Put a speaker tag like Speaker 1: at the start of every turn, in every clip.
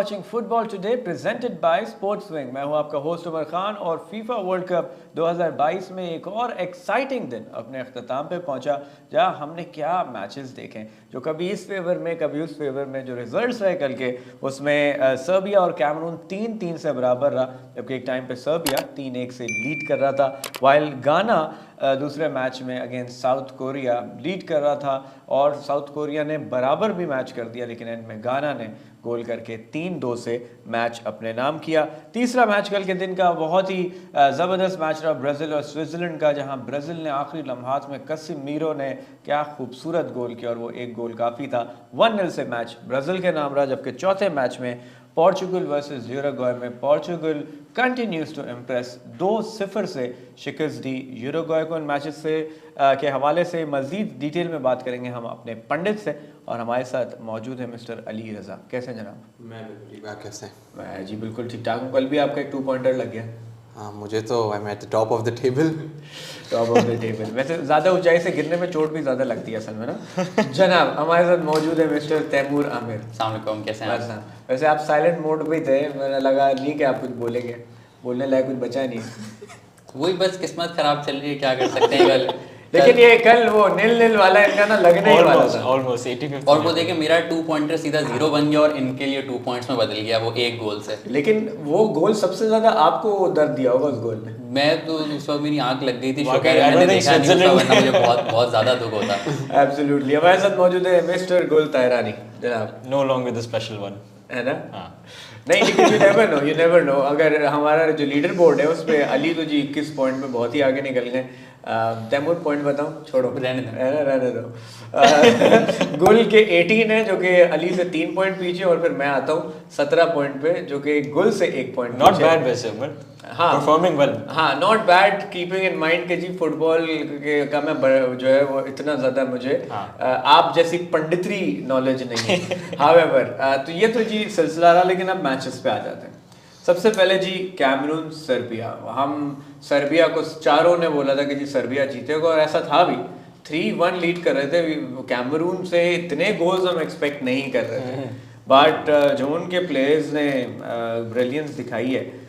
Speaker 1: watching Football Today presented by Sportswing। मैं हूं आपका होस्ट उमर खान और फीफा वर्ल्ड कप 2022 में एक और एक्साइटिंग दिन अपने अख्ताम पे पहुंचा, जहां हमने क्या मैचेस देखे जो कभी इस फेवर में कभी उस फेवर में। जो रिजल्ट्स रहे कल के, उसमें सर्बिया और कैमरून 3-3 से बराबर रहा, जबकि एक टाइम पे सर्बिया 3-1 से लीड कर रहा था, वाइल गाना दूसरे मैच में अगेंस्ट साउथ कोरिया लीड कर रहा था और साउथ कोरिया ने बराबर भी मैच कर दिया, लेकिन एंड में गाना ने गोल करके 3-2 से मैच अपने नाम किया। तीसरा मैच कल के दिन का बहुत ही ज़बरदस्त मैच रहा ब्राज़ील और स्विट्ज़रलैंड का, जहां ब्राज़ील ने आखिरी लम्हात में कसिमीरो ने क्या खूबसूरत गोल किया और वो एक गोल काफ़ी था। 1-0 से मैच ब्राज़ील के नाम रहा, जबकि चौथे मैच में पोर्चुगल वर्सेस यूरुग्वे में पोर्चुगल कंटिन्यूज टू इम्प्रेस, 2-0 से शिकस्त दी यूरुग्वे को। इन मैचेस से के हवाले से मज़ीद डिटेल में बात करेंगे हम अपने पंडित से, और हमारे साथ मौजूद है मिस्टर अली रज़ा। कैसे जनाब?
Speaker 2: मैं बिल्कुल ठीक, आप कैसे?
Speaker 1: मैं जी बिल्कुल ठीक ठाक हूँ। कल भी आपका एक 2 पॉइंटर लग गया।
Speaker 2: हाँ, मुझे तो I am at the top of the table.
Speaker 1: Top of the table. वैसे ज़्यादा ऊंचाई से गिरने में चोट भी ज़्यादा लगती है असल में ना। जनाब हमारे साथ मौजूद है मिस्टर तैमूर आमिर।
Speaker 3: अस्सलाम वालेकुम, कैसे हैं आप?
Speaker 1: वैसे आप साइलेंट मोड पे थे, मैंने लगा नहीं कि आप कुछ बोलेंगे, बोलने लायक कुछ बचा नहीं।
Speaker 3: वही बस किस्मत खराब चल रही है, क्या कर सकते हैं। कल
Speaker 1: लेकिन ये कल वो 0-0 वाला इनका ना लगने ही वाला था
Speaker 4: ऑलमोस्ट 80-50।
Speaker 3: और वो देखिए मेरा 2 पॉइंटर सीधा 0 बन गया और इनके लिए 2 पॉइंट्स में बदल गया वो एक गोल से।
Speaker 1: लेकिन वो गोल सबसे ज्यादा आपको दर्द दिया होगा उस गोल ने।
Speaker 3: मैं तो उस वक्त मेरी आंख लग गई थी, शुक्र है मैंने देखा नहीं उसका, वरना मुझे बहुत बहुत ज्यादा दुख होता।
Speaker 1: एब्सोल्युटली। हमारे साथ मौजूद है मिस्टर गुल तैरानी जनाब।
Speaker 4: No long with the special one,
Speaker 1: है ना?
Speaker 4: हाँ।
Speaker 1: नहीं, लेकिन यू नेवर नो। अगर हमारा जो लीडर बोर्ड है उस पे अली तो जी 21 पॉइंट में बहुत ही आगे निकल गए। तैमूर पॉइंट बताऊं? छोड़ो, रहने दो। गुल के 18 है जो कि अली से 3 पॉइंट पीछे, और फिर मैं आता हूँ 17 पॉइंट पे जो कि गुल से 1 पॉइंट
Speaker 4: नॉट बैड वैसे, बट
Speaker 1: हाँ
Speaker 4: परफॉर्मिंग वेल।
Speaker 1: हाँ, not bad, keeping in mind के जी फुटबॉल का मैं जो है वो इतना ज़्यादा मुझे आप जैसी पंडितरी नॉलेज नहीं है। हावेवर तो ये तो जी सिलसिला रहा, लेकिन अब मैचेस पे आ जाते हैं। सबसे पहले जी कैमरून सर्बिया। हम सर्बिया को चारों ने बोला था कि जी सर्बिया जीतेगा, और ऐसा था भी। 3-1 लीड कर रहे थे। कैमरून से इतने गोल्स हम एक्सपेक्ट नहीं कर रहे थे, बट जो उनके प्लेयर्स ने ब्रिलियंस दिखाई है।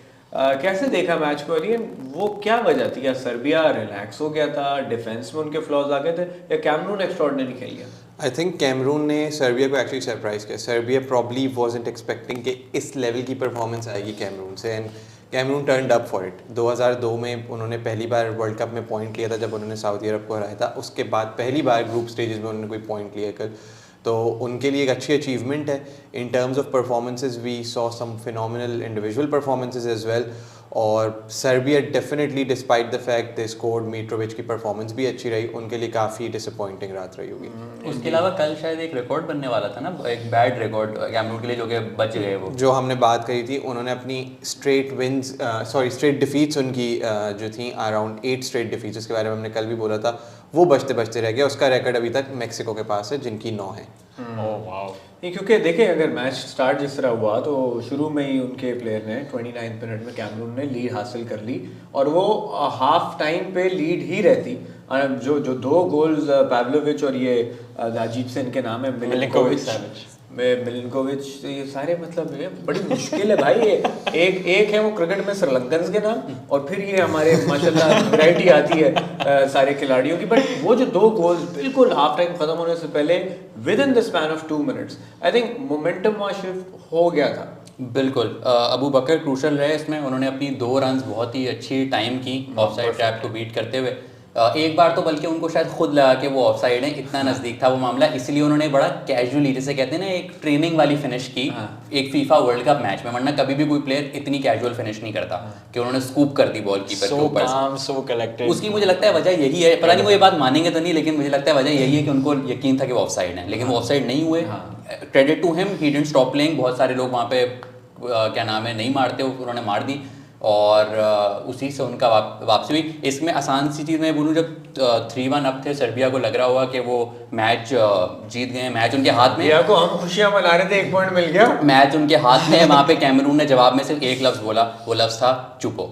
Speaker 1: कैसे देखा मैच को अली? वो क्या वजह थी? या सर्बिया रिलैक्स हो गया था, डिफेंस में उनके फ्लॉज आ गए थे, या कैमरून एक्स्ट्राऑर्डिनरी खेल गया?
Speaker 2: आई थिंक कैमरून ने सर्बिया को एक्चुअली सरप्राइज किया। सर्बिया प्रॉब्ली वाजंट एक्सपेक्टिंग कि इस लेवल की परफॉर्मेंस आएगी कैमरून से, and Cameroon turned up for it. 2002 में उन्होंने पहली बार वर्ल्ड कप में पॉइंट लिया था जब उन्होंने सऊदी अरब को हराया था। उसके बाद पहली बार ग्रुप स्टेजेस में उन्होंने कोई पॉइंट लिया कल, तो उनके लिए एक अच्छी अचीवमेंट है। In terms of performances we saw some phenomenal individual performances as well, और Serbia definitely despite the fact they scored Mitrovic की परफॉर्मेंस भी अच्छी रही, उनके लिए काफ़ी डिसअपॉइंटिंग रात रही होगी।
Speaker 3: उसके अलावा कल शायद एक रिकॉर्ड बनने वाला था ना, एक बैड रिकॉर्ड कैमरून के लिए, जो कि बच गए वो।
Speaker 2: जो हमने बात करी थी, उन्होंने अपनी स्ट्रेट डिफीट्स उनकी जो थी अराउंड 8 स्ट्रेट डिफीट्स, उसके बारे में हमने कल भी बोला था, वो बचते बचते रह गया। उसका रिकॉर्ड अभी तक मेक्सिको के पास है, जिनकी 9 है।
Speaker 1: नहीं, क्योंकि देखें अगर मैच स्टार्ट जिस तरह हुआ तो शुरू में ही उनके प्लेयर ने 29 मिनट में कैमरून ने लीड हासिल कर ली, और वो हाफ टाइम पे लीड ही रहती। जो 2 गोल्स पाव्लोविच और ये अजीब से इनके नाम है मिलिनकोविच, ये सारे मतलब ये बड़ी मुश्किल है भाई। ये एक है वो क्रिकेट में श्रीलंकन्स के नाम, और फिर ये हमारे माशाल्लाह वैरायटी आती है सारे खिलाड़ियों की। बट वो जो 2 गोल्स बिल्कुल हाफ टाइम खत्म होने से पहले with in the span of 2 minutes, I think momentum वहाँ शिफ्ट हो गया था।
Speaker 3: बिल्कुल, अबू बकर क्रूशल रहे इसमें। उन्होंने अपनी 2 रन्स बहुत ही अच्छी टाइम की ऑफसाइड ट्रैप को बीट करते हुए। एक बार तो बल्कि उनको शायद खुद लगा कि वो ऑफसाइड है, इतना नज़दीक था वो मामला, इसलिए उन्होंने बड़ा कैजुअली, जैसे कहते हैं ना, एक ट्रेनिंग वाली फिनिश की एक फीफा वर्ल्ड कप मैच में। वरना कभी भी कोई प्लेयर इतनी कैजुअल फिनिश नहीं करता कि उन्होंने स्कूप कर दी बॉल कीपर के ऊपर। उसकी मुझे लगता है वजह यही है, पता नहीं वो ये बात मानेंगे तो नहीं, लेकिन मुझे लगता है वजह यही है कि उनको यकीन था कि वो ऑफसाइड है, लेकिन वो ऑफसाइड नहीं हुए। Credit to him, he didn't stop playing. बहुत सारे लोग वहाँ पे क्या नाम है नहीं मारते, उन्होंने मार दी, और उसी से उनका वापसी हुई। इसमें आसान सी चीज़ मैं बोलूँ, जब 3-1 अप थे, सर्बिया को लग रहा हुआ कि वो मैच जीत गए, मैच उनके हाथ में,
Speaker 1: को हम खुशियां मना रहे थे, 1 पॉइंट मिल गया,
Speaker 3: मैच उनके हाथ में है। वहाँ पे कैमरून ने जवाब में सिर्फ एक लफ्ज़ बोला, वो लफ्ज़ था चुपो।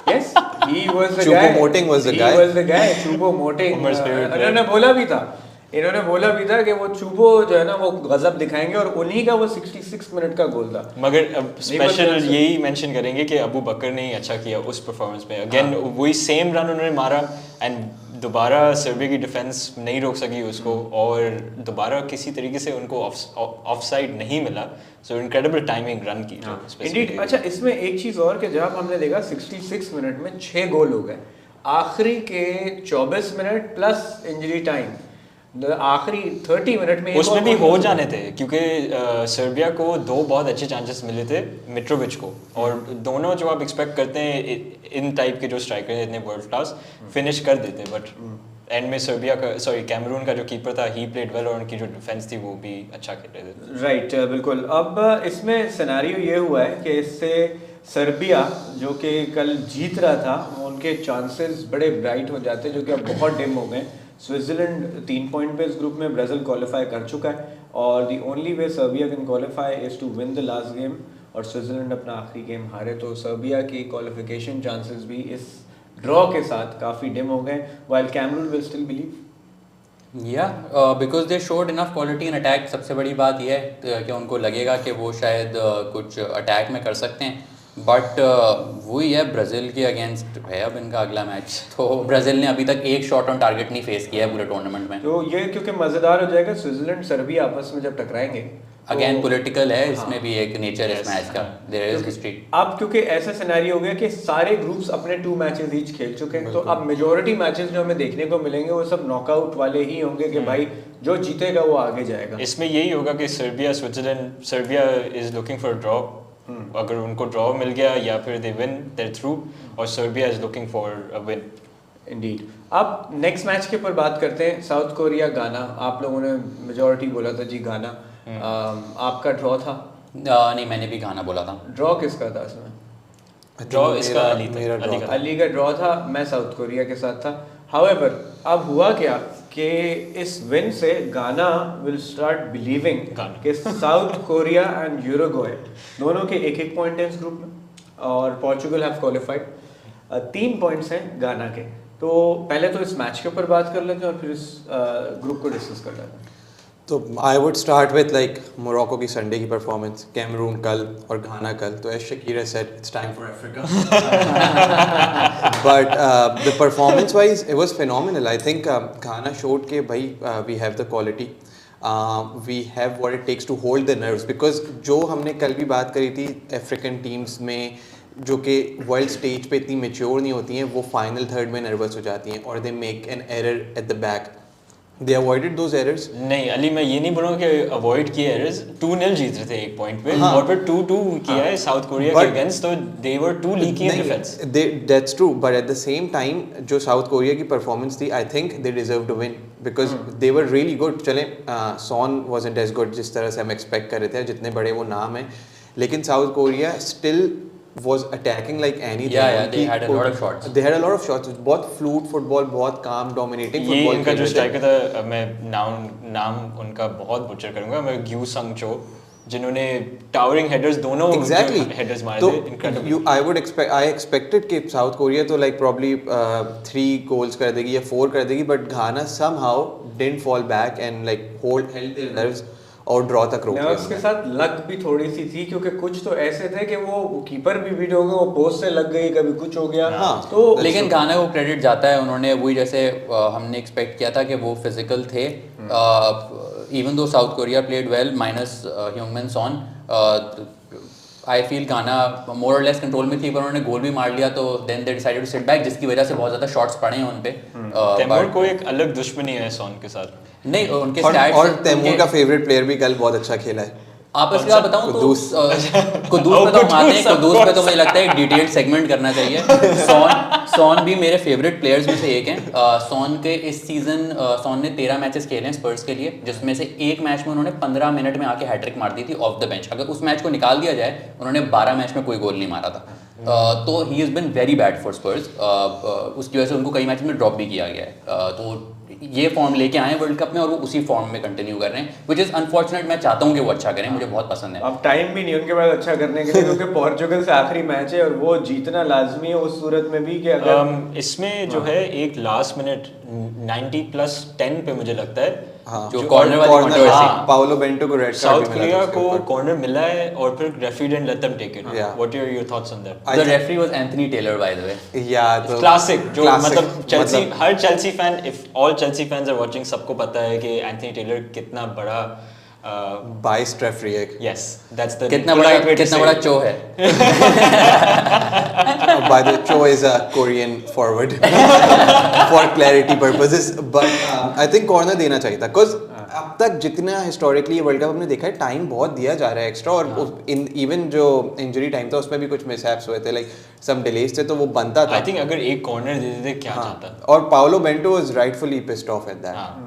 Speaker 1: Yes, he was the
Speaker 2: Choupo-Moting was the guy.
Speaker 1: He was the guy, Choupo-Moting। उन्होंने बोला भी था इन्होंने बोला भी था कि वो चुबो जो है ना वो गजब दिखाएंगे और उन्हीं का वो 66 मिनट का गोल था।
Speaker 4: मगर अब स्पेशल
Speaker 1: नहीं,
Speaker 4: यही मेंशन करेंगे कि अबू बकर ने ही अच्छा किया उस परफॉर्मेंस में। अगेन वही सेम रन उन्होंने मारा एंड दोबारा सर्बिया की डिफेंस नहीं रोक सकी उसको और दोबारा किसी तरीके से उनको ऑफसाइड नहीं मिला। सो इनक्रेडिबल टाइमिंग रन की जो
Speaker 1: इंडीड। अच्छा, इसमें एक चीज़ और कि जब हमने देखा 66 मिनट में 6 गोल हो गए, आखिरी के 24 मिनट प्लस इंजरी टाइम, आखिरी 30 मिनट में
Speaker 4: उसमें भी हो जाने थे क्योंकि सर्बिया को 2 बहुत अच्छे चांसेस मिले थे मिट्रोविच को, और दोनों जो आप एक्सपेक्ट करते हैं इन टाइप के जो स्ट्राइकर हैं इतने वर्ल्ड क्लास फिनिश कर देते, बट एंड में सर्बिया का कैमरून का जो कीपर था ही प्लेड वेल और उनकी जो डिफेंस थी वो भी अच्छा खेल रहे थे।
Speaker 1: राइट, बिल्कुल। अब इसमें सिनेरियो ये हुआ है कि इससे सर्बिया जो कि कल जीत रहा था उनके चांसेस बड़े ब्राइट हो जाते जो कि अब बहुत डिम हो गए। स्विट्जरलैंड 3 पॉइंट पे इस ग्रुप में, ब्राज़ील क्वालिफाई कर चुका है और the only way Serbia can qualify is to win the last game, और स्विट्जरलैंड अपना आखिरी गेम हारे तो सर्बिया की क्वालिफिकेशन चांसेस भी इस ड्रॉ के साथ काफ़ी डिम हो गए, while Cameroon will still believe.
Speaker 3: Yeah because they showed enough quality in attack. सबसे बड़ी बात यह है कि उनको लगेगा कि वो शायद कुछ अटैक में कर सकते हैं, बट वही है ब्राज़ील के अगेंस्ट है अब इनका अगला मैच। तो ब्राज़ील ने अभी तक एक शॉट ऑन टारगेट नहीं फेस किया है पूरे टूर्नामेंट में।
Speaker 1: तो ये क्योंकि मज़ेदार हो जाएगा, स्विट्जरलैंड सर्बिया आपस में जब टकराएंगे
Speaker 3: अगेन पॉलिटिकल है इसमें भी एक नेचर इस मैच का, देयर इज हिस्ट्री।
Speaker 1: अब क्योंकि ऐसा सिनेरियो हो गया कि सारे ग्रुप्स अपने 2 मैचेस ईच खेल चुके हैं, तो अब मेजॉरिटी मैचेस जो हमें देखने को मिलेंगे वो सब नॉकआउट वाले ही होंगे कि भाई जो जीतेगा वो आगे जाएगा।
Speaker 4: इसमें यही होगा कि Serbia is looking for draw, अगर उनको ड्रॉ मिल गया या फिर दे विन देयर थ्रू, और Serbia is looking for a win.
Speaker 1: Indeed. अब नेक्स्ट मैच के ऊपर बात करते हैं, साउथ कोरिया गाना। आप लोगों ने मेजॉरिटी बोला था जी गाना, आपका ड्रॉ था?
Speaker 3: नहीं, मैंने भी गाना बोला था।
Speaker 1: ड्रॉ किसका था इसमें?
Speaker 4: ड्रॉ इसका
Speaker 1: अली का ड्रॉ था, मैं साउथ कोरिया के साथ था। हाउएवर अब हुआ क्या कि इस विन से गाना विल स्टार्ट बिलीविंग कि साउथ कोरिया एंड यूरुग्वे दोनों के 1-1 पॉइंट हैं इस ग्रुप में, और पोर्चुगल हैव क्वालिफाइड। 3 पॉइंट्स हैं गाना के। तो पहले तो इस मैच के ऊपर बात कर लेते हैं और फिर इस ग्रुप को डिस्कस कर लेते हैं।
Speaker 2: तो I would start with like Morocco की संडे की परफॉर्मेंस, कैमरून कल और घाना कल। तो as Shakira said it's time for Africa, but the performance wise it was phenomenal. I think Ghana showed के भाई we have the quality, we have what it takes to hold the nerves, because जो हमने कल भी बात करी थी African teams में जो कि वर्ल्ड स्टेज पे इतनी मेच्योर नहीं होती हैं, वो फाइनल थर्ड में नर्वस हो जाती हैं और they make an error at the back. They avoided those errors.
Speaker 4: नहीं अली, मैं ये नहीं बोलूँगा कि अवॉइड किए एरर्स। 2-0 जीत रहे थे एक पॉइंट पे, और फिर 2-2 किया है साउथ कोरिया के अगेंस्ट, तो they were too leaky in defense.
Speaker 2: That's true, but at the same time जो साउथ कोरिया की परफॉर्मेंस थी, I think they deserved to win because they were really good. चले सॉन wasn't as good जिस तरह से हम expect कर रहे थे, जितने बड़े वो नाम हैं, लेकिन south Korea still was attacking like anything.
Speaker 3: Yeah, they had a lot of shots.
Speaker 2: They had a lot of shots. बहुत fluid football, बहुत calm, dominating
Speaker 4: ये
Speaker 2: football.
Speaker 4: इनका जो स्ट्राइकर था, मैं नाम उनका बहुत बुचर करूँगा, मैं ग्यू संग चो, जिन्होंने टावरिंग हेडर्स दोनों हेडर्स मारे थे। Incredible.
Speaker 2: I expected कि साउथ कोरिया तो like probably 3 goals कर देगी या 4 कर देगी, but Ghana somehow didn't fall back and like held their nerves और ड्रॉ तक रोक लिया।
Speaker 1: उसके साथ लक भी थोड़ी सी थी क्योंकि कुछ तो ऐसे थे कि वो कीपर भी बीट हो गए, वो पोस्ट से लग गई, कभी कुछ हो गया।
Speaker 2: हाँ,
Speaker 1: तो
Speaker 3: लेकिन गाना को क्रेडिट जाता है, उन्होंने वही जैसे हमने एक्सपेक्ट किया था कि वो फिजिकल थे, even though South Korea played well minus ह्यूमन Son. I feel Ghana more और लेस कंट्रोल में थी, पर उन्होंने गोल भी मार लिया, तो then they decided to sit back, जिसकी वजह से बहुत ज़्यादा शॉट्स पड़े हैं उन पे।
Speaker 4: तैमूर को एक अलग दुश्मनी है सॉन के साथ।
Speaker 3: नहीं, उनके
Speaker 2: और तैमूर का फेवरेट प्लेयर भी कल बहुत अच्छा खेला है।
Speaker 3: आप इसके बाद बताऊं तो कुदूस पे तो हम आते हैं, कुदूस पे तो मुझे लगता है एक डिटेल्ड सेगमेंट करना चाहिए। सॉन भी मेरे फेवरेट प्लेयर्स में से एक हैं। सॉन के इस सीजन सॉन ने 13 मैचेस खेले हैं स्पर्स के लिए, जिसमें से एक मैच में उन्होंने 15 मिनट में आके हैट्रिक मार दी थी ऑफ द बेंच। अगर उस मैच को निकाल दिया जाए, उन्होंने 12 मैच में कोई गोल नहीं मारा था। तो he is been very bad for Spurs. उसकी वजह से उनको कई मैच में ड्रॉप भी किया गया है। तो ये फॉर्म लेके आए वर्ल्ड कप में और वो उसी फॉर्म में कंटिन्यू कर रहे हैं, विच इज़ अनफॉर्चुनेट। मैं चाहता हूँ कि वो अच्छा करें, मुझे बहुत पसंद है।
Speaker 1: अब टाइम भी नहीं उनके पास अच्छा करने के लिए, क्योंकि पोर्चुगल से आखिरी मैच है और वो जीतना लाजमी है उस सूरत में भी कि अगर
Speaker 4: इसमें जो है एक लास्ट मिनट 90+10 पे मुझे लगता है
Speaker 2: हाँ,
Speaker 3: जो कॉर्नर वाली कंट्रोवर्सी।
Speaker 2: पाओलो बेंटो को रेड कार्ड
Speaker 4: साउथ
Speaker 2: भी मिला
Speaker 4: कोरिया
Speaker 2: था उसके
Speaker 4: को
Speaker 2: ऊपर।
Speaker 4: कॉर्नर मिला है और फिर referee didn't let them take it.
Speaker 2: Yeah.
Speaker 4: What are your thoughts on that?
Speaker 3: The referee was Anthony Taylor by the way.
Speaker 2: या तो
Speaker 4: क्लासिक जो
Speaker 2: classic,
Speaker 4: मतलब चेल्सी,
Speaker 2: मतलब-
Speaker 4: हर Chelsea fan, if all Chelsea fans are watching, सबको पता है कि एंथनी टेलर कितना बड़ा
Speaker 2: बाइस्ड रेफरी है।
Speaker 4: यस दैट्स द
Speaker 3: कितना बड़ा चो है।
Speaker 2: By the way, Cho is a Korean forward for clarity purposes, but I think corner देना चाहिए था, because अब तक जितना हिस्टोरिकली वर्ल्ड कप हमने देखा है टाइम बहुत दिया जा रहा है एक्स्ट्रा, और इवन जो इंजरी टाइम था उसमें भी कुछ मिसहैप्स हुए थे, लाइक सम डिलेज थे, तो वो बनता था।
Speaker 4: आई थिंक अगर एक कॉर्नर दे देते क्या जाता।
Speaker 2: और Paulo Bento was rightfully pissed off at that.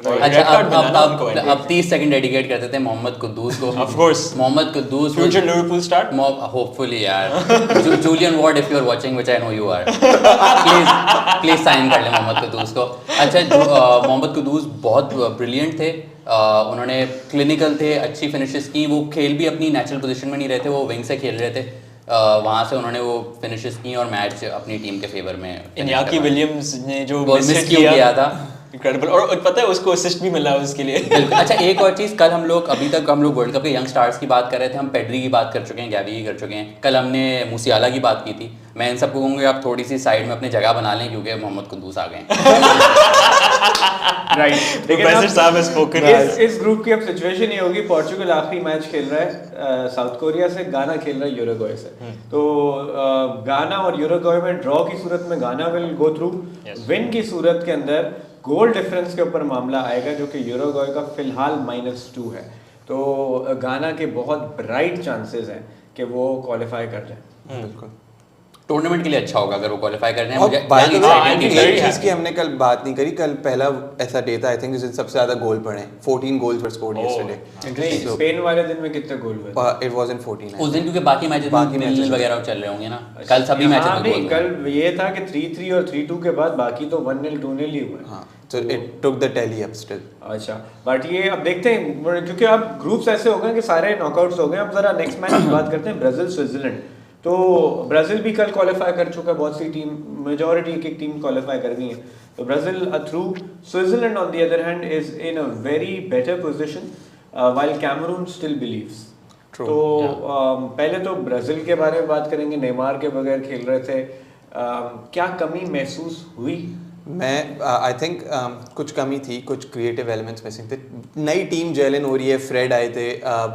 Speaker 3: अच्छा अब 30 सेकंड डेडिकेट करते थे मोहम्मद कुद्दूस को।
Speaker 4: Of course.
Speaker 3: Mohammed Kudus
Speaker 4: future Liverpool star,
Speaker 3: hopefully यार। Julian Ward, if you are watching, which I know you are, please sign कर ले मोहम्मद कुद्दूस को। अच्छा, मोहम्मद कुद्दूस बहुत ब्रिलियंट थे, उन्होंने क्लिनिकल थे, अच्छी फिनिशेस की, वो खेल भी अपनी नेचुरल पोजीशन में नहीं रहते, वो विंग से खेल रहे थे, वहाँ से उन्होंने वो फिनिशेस की और मैच अपनी टीम के फेवर में।
Speaker 4: इनियाकी विलियम्स ने जो
Speaker 3: मिस किया था,
Speaker 4: इनक्रेडिबल, और पता है उसको असिस्ट भी मिला उसके लिए।
Speaker 3: बिल्कुल। अच्छा, एक और चीज़, कल अभी तक हम लोग वर्ल्ड कप के यंग स्टार्स की बात कर रहे थे, हम पेड्री की बात कर चुके हैं, गैवी की कर चुके हैं, कल हमने मूसियाला की बात की थी। मैं इन सबको कहूँगा आप थोड़ी सी साइड में अपनी जगह बना लें, क्योंकि मोहम्मद कुद्दूस आ गए।
Speaker 1: राइट,
Speaker 4: प्रोफेसर साहब हैज स्पोकन।
Speaker 1: इस ग्रुप की अब सिचुएशन ये होगी, पोर्चुगल आखिरी मैच खेल रहा है साउथ कोरिया से, गाना खेल रहा है यूरुग्वे से। तो गाना और यूरुग्वे में ड्रॉ की सूरत में गाना विल गो थ्रू, विन की सूरत के अंदर गोल डिफरेंस के ऊपर मामला आएगा, जो कि यूरुग्वे का फिलहाल -2 है। तो गाना के बहुत ब्राइट चांसेस हैं कि वो क्वालिफाई कर जाए।
Speaker 2: बिल्कुल
Speaker 3: टूर्नामेंट के लिए अच्छा होगा अगर वो क्वालिफाई कर रहे हैं।
Speaker 2: और by the way,
Speaker 4: I'm
Speaker 2: एक
Speaker 4: very
Speaker 2: चीज़ की हमने कल बात नहीं करी, कल पहला ऐसा डे था आई थिंक जिसमें सबसे ज़्यादा गोल पड़े, 14 गोल्स वर स्कोर्ड yesterday।
Speaker 1: स्पेन वाले दिन में कितने गोल हुए?
Speaker 2: It was in 14
Speaker 3: उस दिन, क्योंकि बाकी मैचेस में वगैरह चल रहे होंगे ना, कल सभी
Speaker 1: हाँ,
Speaker 3: मैचेस
Speaker 1: नहीं, कल ये था कि 3-3 और 3-2 के बाद बाकी तो 1-0 2-0 ही हुए।
Speaker 2: हाँ, so it took the tally up still।
Speaker 1: अच्छा, बट ये अब देखते हैं, क्योंकि अब ग्रुप्स ऐसे हो गए कि सारे नॉकआउट्स हो गए। अब जरा नेक्स्ट मैच की बात करते हैं, ब्राजील स्विट्जरलैंड। तो ब्राजील भी कल क्वालिफाई कर चुका है, बहुत सी टीम, मेजॉरिटी एक टीम क्वालिफाई कर गई है। तो Brazil are through, Switzerland on the other hand is in a very better position, while Cameroon still believes. तो पहले तो ब्राजील के बारे में बात करेंगे, नेमार के बगैर खेल रहे थे, क्या कमी महसूस हुई?
Speaker 2: मैं आई थिंक कुछ कमी थी, कुछ क्रिएटिव एलिमेंट्स मिसिंग थे, नई टीम जेलन हो रही है, फ्रेड आए थे,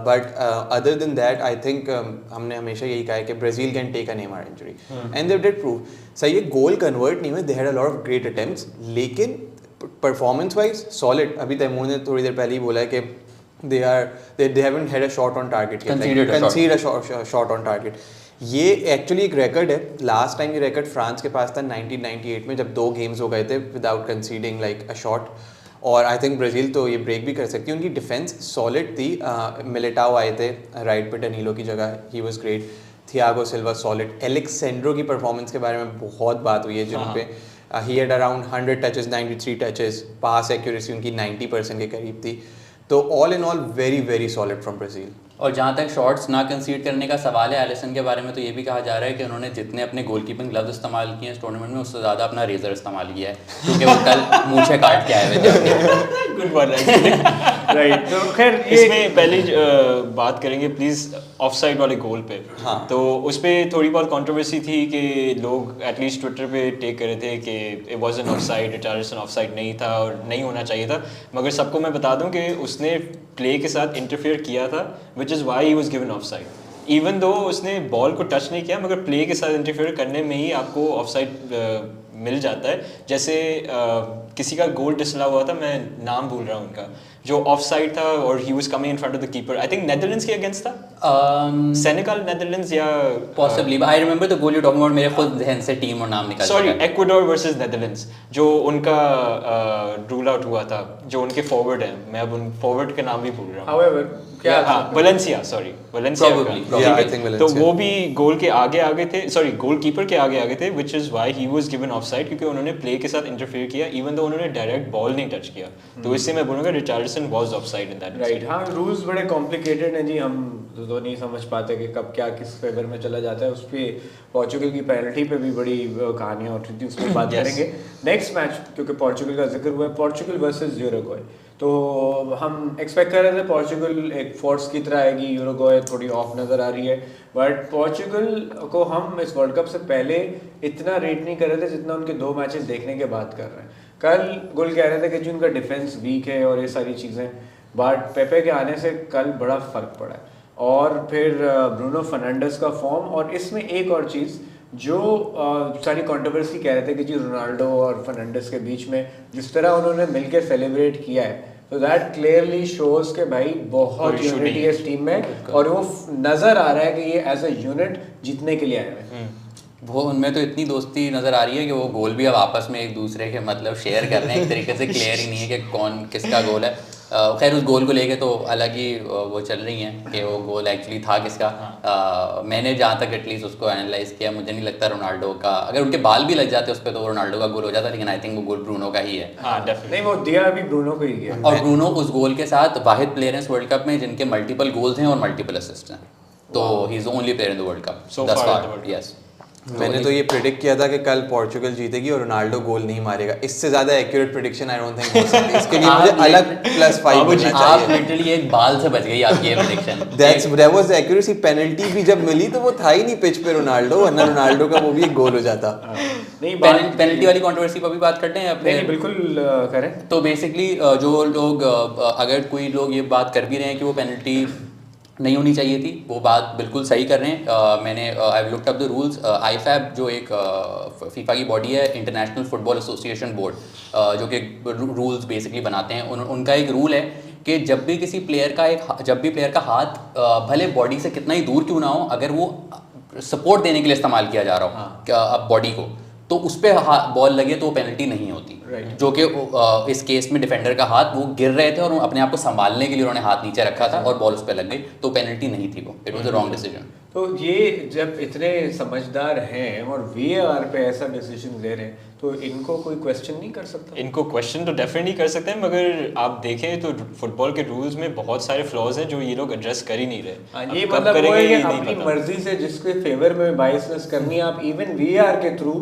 Speaker 2: but other than that I think हमने हमेशा यही कहा है कि Brazil can take a Neymar injury and they did prove. सही है, गोल कन्वर्ट नहीं हुए, they had a lot of great attempts, लेकिन परफॉर्मेंस वाइज सॉलिड। अभी तैमूर ने थोड़ी देर पहले ही बोला है कि they haven't had a shot on target yet, concede a shot on target। ये एक्चुअली एक रिकॉर्ड है, लास्ट टाइम ये रिकॉर्ड फ्रांस के पास था 1998 में, जब 2 गेम्स हो गए थे without conceding like a shot. और आई थिंक ब्राज़ील तो ये ब्रेक भी कर सकती है, उनकी डिफेंस सॉलिड थी। मिलिटाओ आए थे राइट पे डनीलो की जगह, he was great. Thiago Silva solid. एलेक्सेंड्रो की परफॉर्मेंस के बारे में बहुत बात हुई है, जिन पे he had around 100 touches, 93 touches, pass accuracy उनकी 90% के करीब थी। तो all in all very very solid from Brazil.
Speaker 3: और जहाँ तक शॉट्स ना कंसीड करने का सवाल है एलिसन के बारे में, तो ये भी कहा जा रहा है कि उन्होंने जितने अपने गोलकीपिंग ग्लव्स इस्तेमाल किए हैं इस टूर्नामेंट में, उससे ज़्यादा अपना रेजर इस्तेमाल किया है, क्योंकि वो कल मूछें काट के आए हुए थे।
Speaker 4: Good one.
Speaker 1: राइट, तो खैर
Speaker 4: इसमें पहले बात करेंगे प्लीज ऑफसाइड वाले गोल पे।
Speaker 2: हाँ।
Speaker 4: तो उस पर थोड़ी बहुत कंट्रोवर्सी थी कि लोग एटलीस्ट ट्विटर पे टेक कर रहे थे कि it was an offside, Richarlison offside नहीं था और नहीं होना चाहिए था। मगर सबको मैं बता दूं कि उसने प्ले के साथ इंटरफेयर किया था, which is why he was given offside. Even though उसने बॉल को टच नहीं किया, मगर प्ले के साथ इंटरफेयर करने में ही आपको ऑफसाइड मिल जाता है। जैसे किसी का गोल डिसला हुआ था, मैं नाम भूल रहा हूँ उनका, जो ऑफ साइड था और he was coming in front of the keeper. I think Netherlands के अगेंस्ट था, सेनेगल नेदरलैंड्स या
Speaker 3: possibly. I remember the goal you talking about, मेरे खुद ज़हन से टीम और नाम निकल
Speaker 4: सॉरी इक्वाडोर वर्सेस नेदरलैंड्स, जो उनका रूल आउट हुआ था, जो उनके फॉरवर्ड है, मैं अब उन फॉरवर्ड के नाम भी भूल रहा हूँ।
Speaker 1: However, क्या
Speaker 4: Valencia, sorry Valencia
Speaker 3: Probably.
Speaker 2: Yeah, I think
Speaker 4: तो
Speaker 2: Valencia.
Speaker 4: वो भी गोल के आगे आगे थे, सॉरी गोलकीपर के आगे आगे थे, which is why he was given offside, क्योंकि उन्होंने प्ले के साथ इंटरफेयर किया, इवन दो उन्होंने डायरेक्ट बॉल नहीं टच किया। तो इससे मैं बोलूंगा Richarlison was offside in that.
Speaker 1: Right, हाँ, रूल्स बड़े कॉम्प्लिकेटेड हैं जी, हम तो नहीं समझ पाते कि कब क्या किस फेवर में चला जाता है। उस पर पोर्चुगल की पेनल्टी पे भी बड़ी कहानियाँ उठ रही थी, उस पर बात करेंगे। नेक्स्ट मैच क्योंकि पोर्चुगल का जिक्र हुआ है, पोर्चुगल वर्सेस यूरुग्वे, तो हम एक्सपेक्ट कर रहे थे पोर्चुगल एक फोर्स की तरह आएगी, यूरुग्वे थोड़ी ऑफ नज़र आ रही है, बट पोर्चुगल को हम इस वर्ल्ड कप से पहले इतना रेट नहीं कर रहे थे जितना उनके 2 मैचेस देखने के बाद कर रहे हैं। कल गुल कह रहे थे कि जी उनका डिफेंस वीक है और ये सारी चीज़ें, बट पेपे के आने से कल बड़ा फ़र्क पड़ा है। और फिर ब्रूनो फर्नांडिस का फॉर्म, और इसमें एक और चीज़ जो सारी कंट्रोवर्सी कह रहे थे कि जी रोनाल्डो और फर्नांडिस के बीच में जिस तरह उन्होंने मिलकर सेलिब्रेट किया है, तो दैट क्लियरली शोज के भाई बहुत यूनिटी है इस टीम में, और वो नज़र आ रहा है कि ये एज अ यूनिट जीतने के लिए आए हैं।
Speaker 3: वो उनमें तो इतनी दोस्ती नज़र आ रही है कि वो गोल भी अब आपस में एक दूसरे के मतलब शेयर कर रहे हैं, एक तरीके से क्लियर ही नहीं है कि कौन किसका गोल है। खैर उस गोल को लेके तो अलग ही वो चल रही हैं कि वो गोल एक्चुअली था किसका। मैंने जहाँ तक एटलीस्ट उसको एनालाइज किया, मुझे नहीं लगता रोनाल्डो का, अगर उनके बाल भी लग जाते उस पर तो रोनाल्डो का गोल हो जाता, लेकिन आई थिंक वो गोल ब्रूनो का ही है।
Speaker 1: नहीं, वो दिया भी ब्रूनो को ही गया,
Speaker 3: और ब्रूनो उस गोल के साथ वाहिद प्लेयर हैं इस वर्ल्ड कप में जिनके मल्टीपल गोल्स हैं और मल्टीपल असिस्ट हैं, तो he is only player in the world cup दस बार। यस,
Speaker 2: मैंने तो ये प्रिडिक्ट किया था कि कल पोर्चुगल जीतेगी और रोनाल्डो गोल नहीं मारेगा। इससे ज्यादा accurate prediction I don't think हो सकती। इसके लिए मुझे अलग +5 मिलना चाहिए।
Speaker 3: आप लिटरली एक बाल से बच गई आपकी ये prediction.
Speaker 2: That was the accuracy. Penalty भी जब मिली तो वो था ही नहीं पिच पे रोनाल्डो, वरना रोनाल्डो का वो भी एक गोल हो जाता।
Speaker 1: नहीं,
Speaker 3: पेनल्टी वाली कंट्रोवर्सी पर भी बात करते हैं अपने।
Speaker 1: नहीं, बिल्कुल करें।
Speaker 3: तो बेसिकली जो लोग अगर कोई लोग ये बात कर भी रहे हैं कि वो पेनल्टी नहीं होनी चाहिए थी, वो बात बिल्कुल सही कर रहे हैं। मैंने I looked up the rules. IFAB जो एक फीफा की बॉडी है, इंटरनेशनल फुटबॉल एसोसिएशन बोर्ड, जो कि रूल्स बेसिकली बनाते हैं, उनका एक रूल है कि जब भी प्लेयर का हाथ भले बॉडी से कितना ही दूर क्यों ना हो, अगर वो सपोर्ट देने के लिए इस्तेमाल किया जा रहा हो अब बॉडी को, तो उस पर बॉल लगे तो वो पेनल्टी नहीं होती। जो कि इस केस में डिफेंडर का हाथ, वो गिर रहे थे और अपने आप को संभालने के लिए उन्होंने हाथ नीचे रखा था और बॉल उस पर लग गई, तो पेनल्टी नहीं थी वो। It was a wrong decision.
Speaker 1: तो ये जब इतने समझदार हैं और VAR पे ऐसा डिसीजन ले रहे हैं, तो इनको कोई क्वेश्चन नहीं कर सकता?
Speaker 4: इनको क्वेश्चन तो डेफिनेटली कर सकते हैं, मगर आप देखें तो फुटबॉल के रूल्स में बहुत सारे फ्लॉज हैं जो ये लोग एड्रेस कर ही नहीं रहे।
Speaker 1: ये मतलब वो है कि अपनी मर्जी से जिसके फेवर में बायसनेस करनी है, आप इवन VAR के थ्रू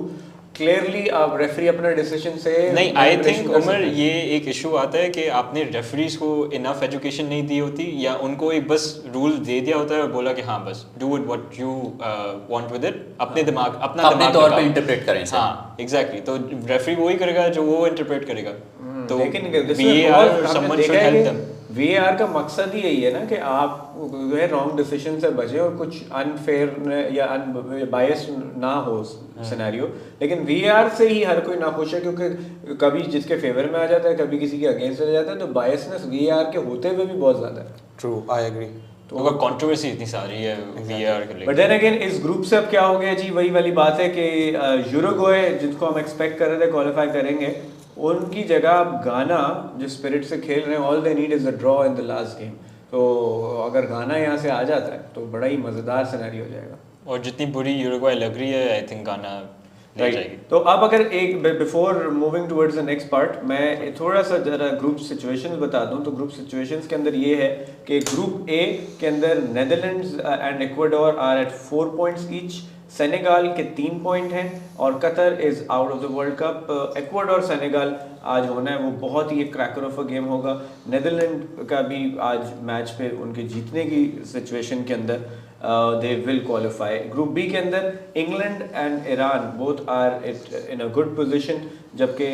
Speaker 1: क्लियरली आप रेफरी अपना डिसीजन से
Speaker 4: नहीं। आई थिंक उमर ये एक इशू आता है कि आपने रेफरीज को इनफ एजुकेशन नहीं दी होती, या उनको एक बस रूल दे दिया होता है और बोला कि हाँ बस do it what you want with it, अपने दिमाग अपने
Speaker 3: तौर पे इंटरप्रेट करें।
Speaker 4: हाँ एग्जैक्टली, तो रेफरी वही करेगा जो वो इंटरप्रेट करेगा। तो
Speaker 1: लेकिन VAR का मकसद ही यही है ना कि आप जो है रॉन्ग डिसीजन से बचें और कुछ अनफेयर या बायस ना हो सिनेरियो। लेकिन VAR से ही हर कोई नाखुश है, क्योंकि कभी जिसके फेवर में आ जाता है, कभी किसी के अगेंस्ट चला जाता है, तो बायसनेस VAR के होते हुए भी बहुत ज्यादा है।
Speaker 2: True, I agree.
Speaker 4: तो कंट्रोवर्सी इतनी सारी है VAR के लिए।
Speaker 1: बट देन अगेन इस ग्रुप से अब क्या हो गया जी, वही वाली बात है कि यूरुग्वे जिनको हम एक्सपेक्ट कर रहे थे क्वालिफाई करेंगे, उनकी जगह अब गाना जिस स्पिरिट से खेल रहे हैं, all they need is a draw in the last game. तो अगर गाना यहाँ से आ जाता है तो बड़ा ही मज़ेदार सिनेरियो हो जाएगा।
Speaker 4: और जितनी बुरी यूरुग्वे लग रही है, आई थिंक गाना नहीं जाएगी।
Speaker 1: तो अब अगर एक before moving towards the next part, मैं थोड़ा सा जरा ग्रुप सिचुएशंस बता दूं। तो ग्रुप सिचुएशंस के अंदर ये है कि ग्रुप ए के अंदर Netherlands and Ecuador are at 4 points each, Senegal के 3 पॉइंट हैं, और Qatar is out of the world cup. Ecuador Senegal आज होना है, वो बहुत ही एक क्रैकर ऑफ अ गेम होगा। नेदरलैंड का भी आज मैच पे उनके जीतने की सिचुएशन के अंदर they will qualify. Group B के अंदर England and Iran both are in a good position, जबकि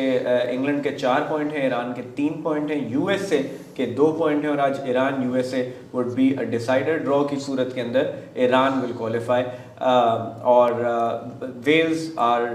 Speaker 1: इंग्लैंड के 4 पॉइंट हैं, ईरान के 3 पॉइंट हैं, USA के 2 पॉइंट हैं, और आज Iran USA would be a decided draw की सूरत के अंदर ईरान विल क्वालिफाई। और Wales are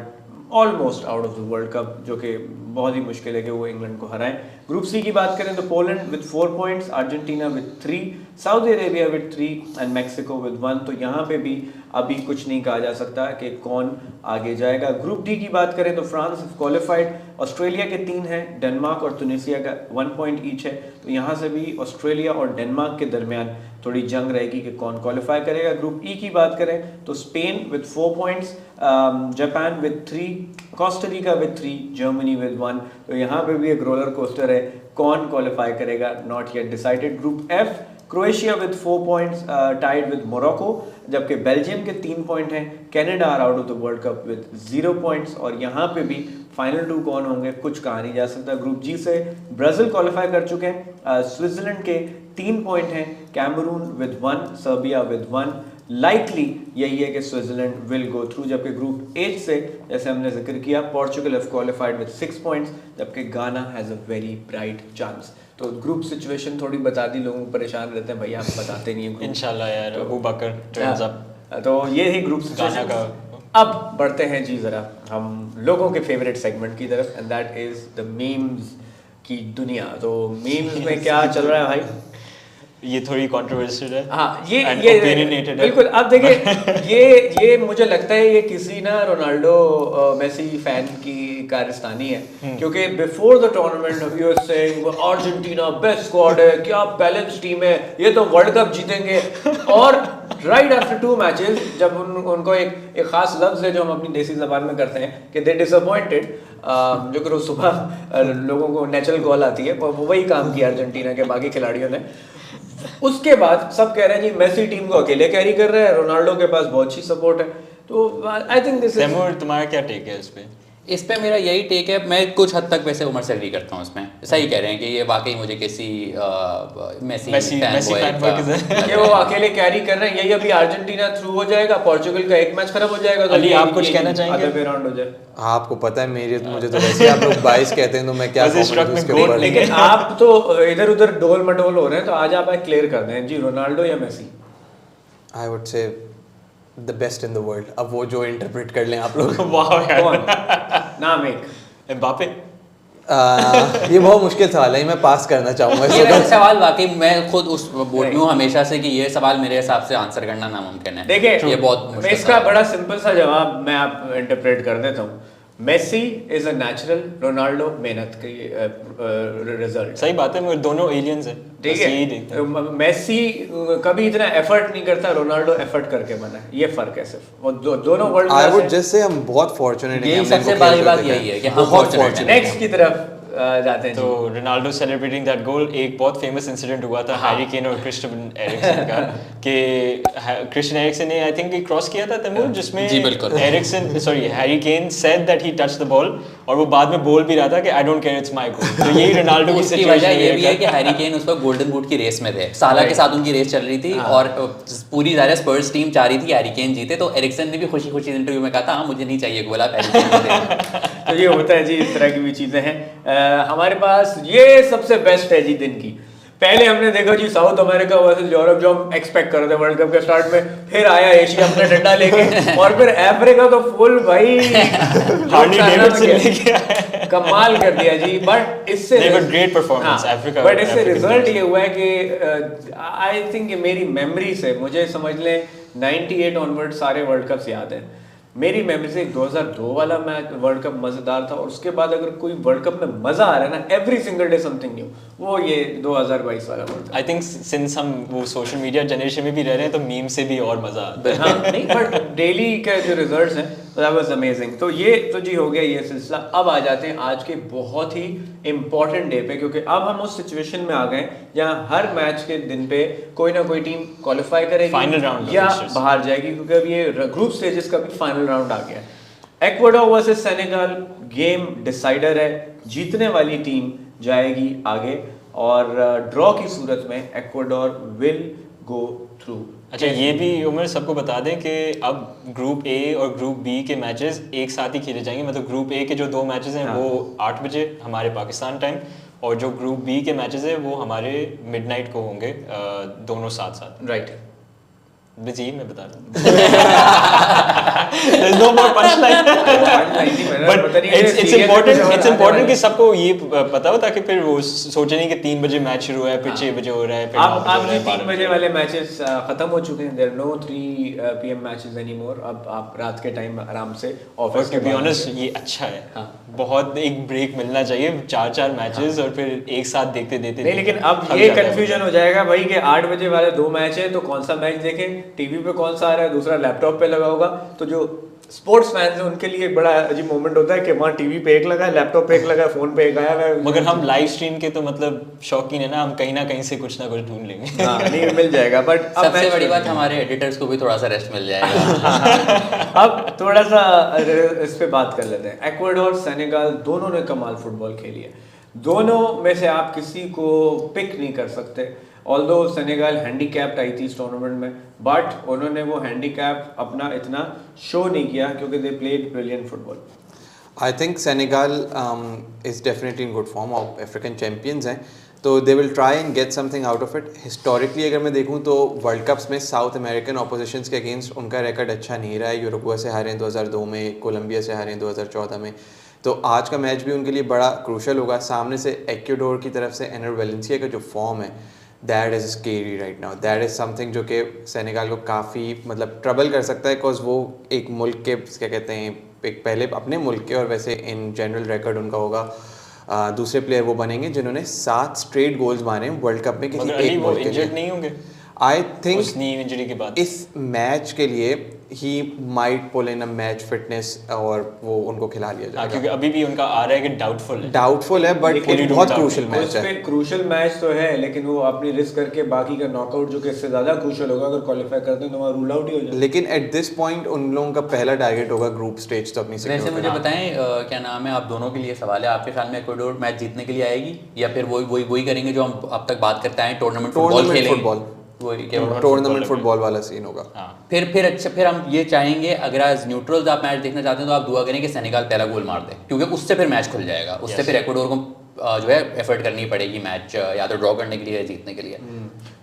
Speaker 1: almost out of the world cup, जो कि बहुत ही मुश्किल है कि वो इंग्लैंड को हराएं। ग्रुप सी की बात करें तो Poland with 4 points, Argentina with 3, Saudi Arabia with 3 and Mexico with 1। तो यहाँ पे भी अभी कुछ नहीं कहा जा सकता कि कौन आगे जाएगा। ग्रुप डी की बात करें तो फ्रांस क्वालिफाइड, ऑस्ट्रेलिया के 3 हैं, डेनमार्क और तुनिसिया का 1 पॉइंट ईच है। तो यहाँ से भी ऑस्ट्रेलिया और डेनमार्क के दरमियान थोड़ी जंग रहेगी कि कौन क्वालिफाई करेगा। ग्रुप ई की बात करें तो Spain with 4 points, Japan with 3, Costa Rica with 3, Germany with 1। तो यहाँ पे भी एक रोलर कोस्टर है, कौन क्वालिफाई करेगा not yet decided. Group F Croatia with 4 points tied with Morocco, जबकि बेल्जियम के 3 पॉइंट हैं। Canada are out of the world cup with 0 points. और यहाँ पे भी फाइनल 2 कौन होंगे कुछ कहा नहीं जा सकता। ग्रुप जी से ब्राजील क्वालिफाई कर चुके हैं। स्विट्जरलैंड के 3 पॉइंट हैं, Cameroon with 1, Serbia with 1। Likely यही है कि स्विट्जरलैंड विल गो थ्रू। जबकि ग्रुप एच से जैसे हमने जिक्र किया, Portugal have qualified with 6 points, जबकि Ghana has a very bright chance. तो ग्रुप सिचुएशन थोड़ी बता दी, लोग परेशान रहते हैं भैया आप बताते नहीं है।
Speaker 4: इंशाल्लाह यार, अबू बकर टर्न्स अप।
Speaker 1: तो ये ही ग्रुप सिचुएशन का। अब बढ़ते हैं जी जरा हम लोगों के फेवरेट सेगमेंट की तरफ, and that is the memes की दुनिया। तो मीम्स में क्या चल रहा है भाई?
Speaker 4: ये थोड़ी कंट्रोवर्शियल है।
Speaker 1: हाँ, ये
Speaker 4: opinionated है।
Speaker 1: बिल्कुल। अब देखिए ये मुझे लगता है ये किसी ना रोनाल्डो मेसी फैन की कारस्तानी है, क्योंकि before the tournament you are saying Argentina best squad है, क्या बैलेंस टीम है, ये तो वर्ल्ड कप जीतेंगे। और राइट आफ्टर 2 मैचेस जब उनको एक खास लफ्ज है जो हम अपनी देसी जबान में करते हैं कि दे डिसअपॉइंटेड, जो कि रोज सुबह लोगों को नेचुरल कॉल आती है, वो वही काम किया अर्जेंटीना के बाकी खिलाड़ियों ने। उसके बाद सब कह रहे हैं जी मेसी टीम को अकेले कैरी कर रहे हैं, रोनाल्डो के पास बहुत अच्छी सपोर्ट है। तो आई थिंक दिस इज।
Speaker 4: तुम्हारा क्या टेक है इस पे
Speaker 3: मेरा यही टेक है। मैं कुछ हद तक वैसे उमर से एग्री करता हूँ इसमें। सही कह रहे हैं कि ये वाकई मुझे किसी मेसी फैन
Speaker 1: कि वो अकेले कैरी कर रहे हैं। यही अभी अर्जेंटीना थ्रू हो जाएगा, पोर्चुगल का एक मैच खराब हो जाएगा, तो
Speaker 4: अली आप कुछ कहना चाहेंगे?
Speaker 1: आधे राउंड हो जाए।
Speaker 2: आपको पता है मुझे तो वैसे आप लोग 22 कहते हैं तो मैं क्या कहूं।
Speaker 1: लेकिन आप तो इधर उधर डोल मटोल हो रहे हैं, तो आज आप क्लियर कर दें जी, रोनाल्डो या Messi?
Speaker 2: I would say the best in the world. अब वो जो इंटरप्रेट कर लें आप लोग।
Speaker 4: वाह यार,
Speaker 1: नाम एक
Speaker 4: एम्बापे।
Speaker 2: ये बहुत मुश्किल सवाल है, मैं पास करना चाहूंगा
Speaker 3: ये सवाल। वाकई मैं खुद उस बोर्ड में हूँ हमेशा से कि ये सवाल मेरे हिसाब से आंसर करना नामुमकिन है।
Speaker 1: देखिए
Speaker 3: ये बहुत मुश्किल
Speaker 1: इसका बड़ा सिंपल सा जवाब मैं आप इंटरप्रेट कर देता हूँ। Messi is a natural, Ronaldo मेहनत की रिजल्ट।
Speaker 4: सही बात है, मगर दोनों एलियंस हैं।
Speaker 1: ठीक है, मेसी कभी इतना एफर्ट नहीं करता, रोनाल्डो एफर्ट करके बना है, ये फर्क है सिर्फ। वो दोनों world
Speaker 2: I would just say हम बहुत फॉर्चुनेट हैं।
Speaker 3: यही सबसे बड़ी बात यही है कि हम फॉर्चुनेट हैं।
Speaker 1: नेक्स्ट की तरफ जाते हैं।
Speaker 4: तो रोनाल्डो सेलिब्रेटिंग दैट गोल, एक बहुत फेमस इंसिडेंट हुआ था हैरी केन और क्रिस्टियन एरिक्सन का कि क्रिस्टियन एरिक्सन ने आई थिंक क्रॉस किया था तैमूर, जिसमें Harry Kane said that he touched the ball, और वो बाद में बोल भी रहा था कि I don't care it's my goal. तो यही रोनाल्डो की
Speaker 3: सिचुएशन वजह ये भी है कि हैरी केन उस वक्त गोल्डन बूट की रेस में थे, साला के साथ उनकी रेस चल रही थी और पूरी ज़्यादा स्पर्स टीम चाह रही थी हैरी केन जीते, तो एरिक्सन ने भी खुशी खुशी इंटरव्यू में कहा था हाँ मुझे नहीं चाहिए गोल, आप हैरी केन जीते।
Speaker 1: तो ये होता है जी, इस तरह की भी चीज़ें हैं। हमारे पास ये सबसे बेस्ट है जी दिन की। पहले हमने देखा जी साउथ अमेरिका वर्सेस यूरोप, जो हम एक्सपेक्ट कर रहे थे वर्ल्ड कप के स्टार्ट में, फिर आया एशिया अपना डंडा लेके, और फिर अफ्रीका तो फुल भाई
Speaker 4: हार्डी डेविडसन लेके आया,
Speaker 1: कमाल कर दिया जी। बट इससे
Speaker 4: ग्रेट परफॉर्मेंस अफ्रीका।
Speaker 1: बट इससे रिजल्ट ये हुआ है कि आई थिंक मेरी मेमोरी से मुझे समझ लें 98 ऑनवर्ड सारे वर्ल्ड कप्स याद हैं। मेरी मेमोरी से 2002 वाला मैच वर्ल्ड कप मज़ेदार था, और उसके बाद अगर कोई वर्ल्ड कप में मज़ा आ रहा है ना, every single day something new, वो ये 2022 वाला world cup.
Speaker 4: I think since हम वो सोशल मीडिया जनरेशन में भी रह रहे हैं तो मीम से भी और मज़ा आता है।
Speaker 1: हाँ, नहीं बट डेली के जो रिजल्ट्स हैं दैट वाज अमेजिंग। तो ये तो जी हो गया ये सिलसिला। अब आ जाते हैं आज के बहुत ही इम्पॉर्टेंट डे पे, क्योंकि अब हम उस सिचुएशन में आ गए जहाँ हर मैच के दिन पे कोई ना कोई टीम क्वालिफाई करेगी
Speaker 4: फाइनल राउंड
Speaker 1: या बाहर जाएगी, क्योंकि अब ये ग्रुप स्टेजेस का भी फाइनल राउंड आ गया है। Ecuador versus Senegal game decider है, जीतने वाली टीम जाएगी आगे, और ड्रॉ की सूरत में इक्वाडोर विल गो थ्रू।
Speaker 4: अच्छा, ये भी उमर सबको बता दें कि अब ग्रुप ए और ग्रुप बी के मैचेस एक साथ ही खेले जाएंगे। मतलब ग्रुप ए के जो 2 मैचेस हैं वो 8 बजे हमारे पाकिस्तान टाइम, और जो ग्रुप बी के मैचेस हैं वो हमारे मिडनाइट को होंगे, दोनों साथ साथ।
Speaker 1: राइट,
Speaker 4: जी मैं बता रहा हूँ। There's no more punchline. But it's important कि सबको ये पता हो, ताकि फिर वो सोचे नहीं कि 3 बजे मैच शुरू है फिर 6 बजे हो रहा है।
Speaker 1: अब 3 बजे वाले मैचेस खत्म हो चुके हैं। There are no 3 PM matches anymore। अब आप रात के टाइम आराम से ऑफिस के।
Speaker 4: To be honest, ये अच्छा है, बहुत एक ब्रेक मिलना चाहिए, 4 मैचेस और फिर एक साथ देखते
Speaker 1: नहीं, लेकिन अब ये कंफ्यूजन हो जाएगा भाई कि 8 बजे वाले 2 मैच है तो कौन सा मैच देखें, टीवी पे कौन सा आ रहा है, दूसरा लैपटॉप पे लगा होगा, तो जो स्पोर्ट्स फैंस हैं उनके लिए बड़ा अजीब मोमेंट होता है कि वहाँ टीवी पे एक लगा है, लैपटॉप पे एक लगा है, फोन पे एक आया हुआ है।
Speaker 4: मगर हम लाइव स्ट्रीम के तो मतलब शौकीन है ना, हम कहीं ना कहीं से कुछ ना कुछ ढूंढ लेंगे।
Speaker 1: हाँ, नहीं मिल जाएगा। बट
Speaker 3: सबसे बड़ी बात हमारे एडिटर्स को भी थोड़ा सा रेस्ट मिल जाएगा।
Speaker 1: अब थोड़ा सा इस पे बात कर लेते हैं। इक्वाडोर सेनेगल दोनों ने कमाल फुटबॉल खेली है, दोनों में से आप किसी को पिक नहीं कर सकते। ऑल्दो सेनेगल हैंडीकैप्ड आई थी इस टूर्नामेंट में, बट उन्होंने वो हैंडीकैप अपना इतना शो नहीं किया क्योंकि they played brilliant football.
Speaker 2: I think Senegal is definitely in good form, of African champions हैं, तो they will try and get something out of it. Historically अगर मैं देखूं तो वर्ल्ड कप्स में साउथ अमेरिकन ऑपोजिशंस के अगेंस्ट उनका record अच्छा नहीं रहा है। यूरुग्वे से हारे हैं 2002 में, कोलंबिया से हारे हैं 2014 में, तो आज का मैच भी उनके लिए बड़ा क्रूशल होगा। सामने से इक्वाडोर की तरफ से एनर वेलेंसिया का जो फॉर्म है, that is scary right now, that is something जो कि सेनेगल को काफ़ी मतलब ट्रबल कर सकता है, बिकॉज वो एक मुल्क के क्या कहते हैं, एक पहले अपने मुल्क के और वैसे इन जनरल रिकॉर्ड उनका होगा दूसरे प्लेयर वो बनेंगे जिन्होंने 7 स्ट्रेट गोल्स मारे वर्ल्ड कप में किसी एक
Speaker 4: वो
Speaker 2: मुल्क के
Speaker 4: इंजर्ड
Speaker 2: लिए।
Speaker 4: नहीं होंगे
Speaker 2: आई थिंक
Speaker 4: उस नी इंजरी के बाद
Speaker 2: इस मैच के लिए he might pull in a match fitness और वो उनको खिला लिया जाएगा,
Speaker 4: क्योंकि अभी भी उनका आ रहा है कि
Speaker 2: डाउटफुल है बट एक बहुत क्रूशल मैच है।
Speaker 1: क्रूशल मैच तो है, लेकिन वो अपनी रिस्क करके बाकी का नॉकआउट जो कि इससे ज्यादा क्रूशल होगा, अगर क्वालिफाई करते हैं तो वहाँ रूल आउट ही हो जाए।
Speaker 2: लेकिन एट दिस पॉइंट उन लोगों का पहला टारगेट होगा ग्रुप स्टेज तो अपनी
Speaker 3: वैसे मुझे बताएं क्या नाम है, आप दोनों के लिए सवाल है, आपके ख्याल में इक्वाडोर मैच जीतने के लिए आएगी या फिर वही करेंगे जो हम अब तक बात करते हैं, टूर्नामेंट फुटबॉल खेलेंगे,
Speaker 2: टूर्नामेंट फुटबॉल वाला सीन होगा।
Speaker 3: फिर हम ये चाहेंगे, अगर आज न्यूट्रल्स आप मैच देखना चाहते हैं तो आप दुआ करें कि सेनेगल पहला गोल मार दे, क्योंकि उससे फिर मैच खुल जाएगा, उससे फिर इक्वाडोर को जो है एफर्ट करनी पड़ेगी मैच या तो ड्रॉ करने के लिए या जीतने के लिए।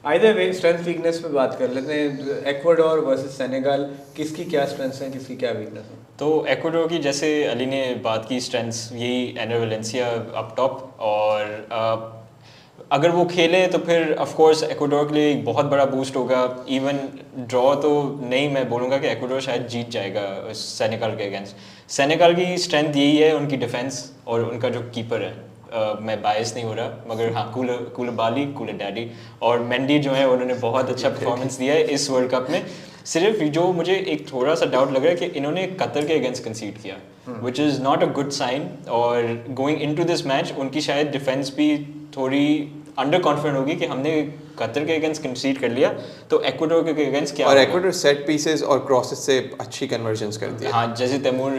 Speaker 1: आइदर वे स्ट्रेंथ वीकनेस पे बात कर लेते हैं, इक्वाडोर वर्सेस सेनेगल, किसकी क्या स्ट्रेंथ्स हैं, किसकी क्या वीकनेस है?
Speaker 4: तो इक्वाडोर की जैसे अली ने बात की स्ट्रेंथ्स, यही एनर वेलेंसिया अप टॉप, और अगर वो खेले तो फिर ऑफ कोर्स इक्वाडोर के लिए एक बहुत बड़ा बूस्ट होगा। इवन ड्रॉ तो नहीं, मैं बोलूँगा कि इक्वाडोर शायद जीत जाएगा सेनेगल के अगेंस्ट। सेनेगल की स्ट्रेंथ यही है उनकी डिफेंस और उनका जो कीपर है, मैं बायस नहीं हो रहा, मगर हाँ कूलिबाली डैडी और मेंडी जो है उन्होंने बहुत अच्छा परफॉर्मेंस दिया है इस वर्ल्ड कप में। सिर्फ जो मुझे एक थोड़ा सा डाउट लग रहा है कि इन्होंने कतर के अगेंस्ट कंसीड किया, which is not a good sign, और गोइंग इनटू दिस मैच उनकी शायद डिफेंस भी थोड़ी अंडर कॉन्फिडेंट होगी कि हमने कतर के अगेंस्ट कंसीड कर लिया तो इक्वाडोर के अगेंस्ट क्या
Speaker 2: और
Speaker 4: होगा।
Speaker 2: इक्वाडोर सेट पीसेस और क्रॉसेस से अच्छी कन्वर्जन्स करती है।
Speaker 4: हाँ, जैसे तैमूर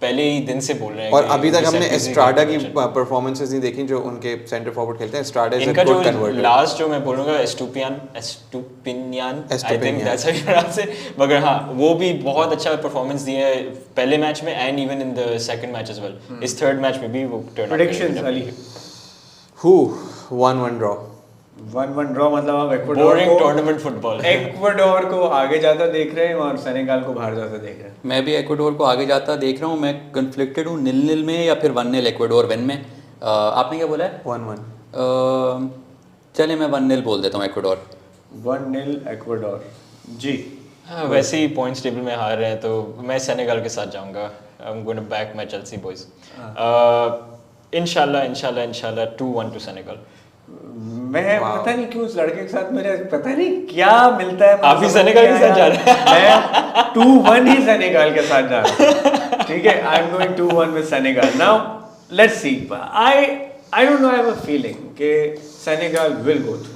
Speaker 4: पहले ही दिन से बोल रहे हैं
Speaker 2: और
Speaker 4: कि
Speaker 2: अभी तक हमने
Speaker 4: set piece
Speaker 2: एस्ट्राडा की
Speaker 4: conversion।
Speaker 2: परफॉर्मेंस नहीं देखी जो उनके सेंटर फॉरवर्ड खेलते हैं। एस्ट्राडा इज अ
Speaker 4: इनका जो
Speaker 2: गुड कन्वर्टर।
Speaker 4: लास्ट जो मैं बोलूँगा Estupinan, I think that's how you say, मगर हाँ वो भी बहुत अच्छा परफॉर्मेंस दिया है पहले मैच में and even in the second match as well. इस थर्ड मैच में भी वो turn
Speaker 1: predictions Ali?
Speaker 2: Who 1-1 draw.
Speaker 1: 1-1 draw मतलब आप
Speaker 4: बोरिंग टूर्नामेंट फुटबॉल।
Speaker 1: इक्वाडोर को आगे जाता देख रहे हैं और सेनेगल को बाहर जाता देख रहे हैं।
Speaker 3: मैं भी इक्वाडोर को आगे जाता देख रहा हूँ, मैं कन्फ्लिक्टेड हूँ 0-0 में या फिर 1-0 इक्वाडोर विन में। आपने क्या बोला है?
Speaker 2: 1-1।
Speaker 3: चलिए मैं 1-0 बोल देता हूँ इक्वाडोर।
Speaker 1: 1-0 इक्वाडोर जी।
Speaker 4: हाँ, वैसे ही पॉइंट्स टेबल में हार रहे हैं तो मैं सेनेगल के साथ जाऊंगा। I am going to back my Chelsea boys. इंशाल्लाह 2-1 टू सेनेगल।
Speaker 1: मैं पता नहीं क्यों उस लड़के के साथ मेरे पता नहीं क्या मिलता है।
Speaker 4: आप भी सेनेगल के साथ जा रहे हैं?
Speaker 1: मैं 2-1 ही सेनेगल के साथ जा रहा हूँ। ठीक है, I am going 2-1 with Senegal. Now let's see, I don't know, I have a feeling कि Senegal will go through.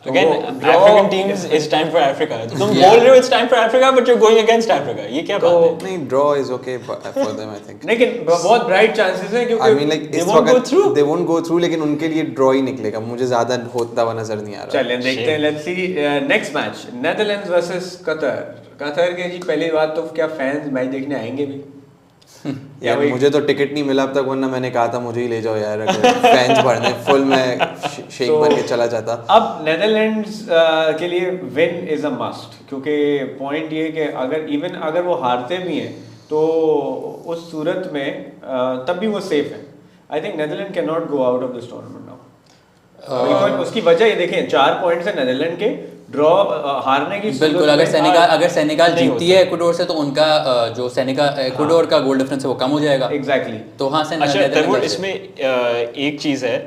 Speaker 4: Again, African teams, it's time for Africa. तुम बोल रहे हो it's time for Africa, but you're going against Africa. ये क्या बात है?
Speaker 2: नहीं, draw is okay for them I think.
Speaker 1: लेकिन बहुत bright chances हैं क्योंकि
Speaker 2: I mean like
Speaker 4: they won't go through.
Speaker 2: They won't go through, लेकिन उनके लिए draw ही निकलेगा। मुझे ज़्यादा होता हुआ नजर नहीं आ रहा।
Speaker 1: चलिए देखते हैं, let's see next match, Netherlands versus Qatar. Qatar के जी पहली बात तो क्या फैंस मैच देखने आएंगे भी?
Speaker 2: यार मुझे तो टिकट नहीं मिला अब तक, वरना मैंने कहा था मुझे ही ले जाओ यार, फैंस भरने फुल में शेख बन के चला जाता।
Speaker 1: अब नेदरलैंड्स के लिए विन इज अ मस्ट, क्योंकि पॉइंट ये कि अगर वो हारते भी हैं तो उस सूरत में तब भी वो सेफ है। I think Netherland can not go out of this tournament now. उसकी वजह ये देखें, 4 पॉइंट्स है नेदरलैंड के, ड्रॉ हारने की
Speaker 3: बिल्कुल। अगर सेनेगल जीतती है इक्वाडोर से तो उनका जो इक्वाडोर का गोल डिफरेंस है वो कम हो जाएगा।
Speaker 1: एग्जैक्टली।
Speaker 3: तो हाँ
Speaker 4: अच्छा तैमूर, इसमें एक चीज़ है,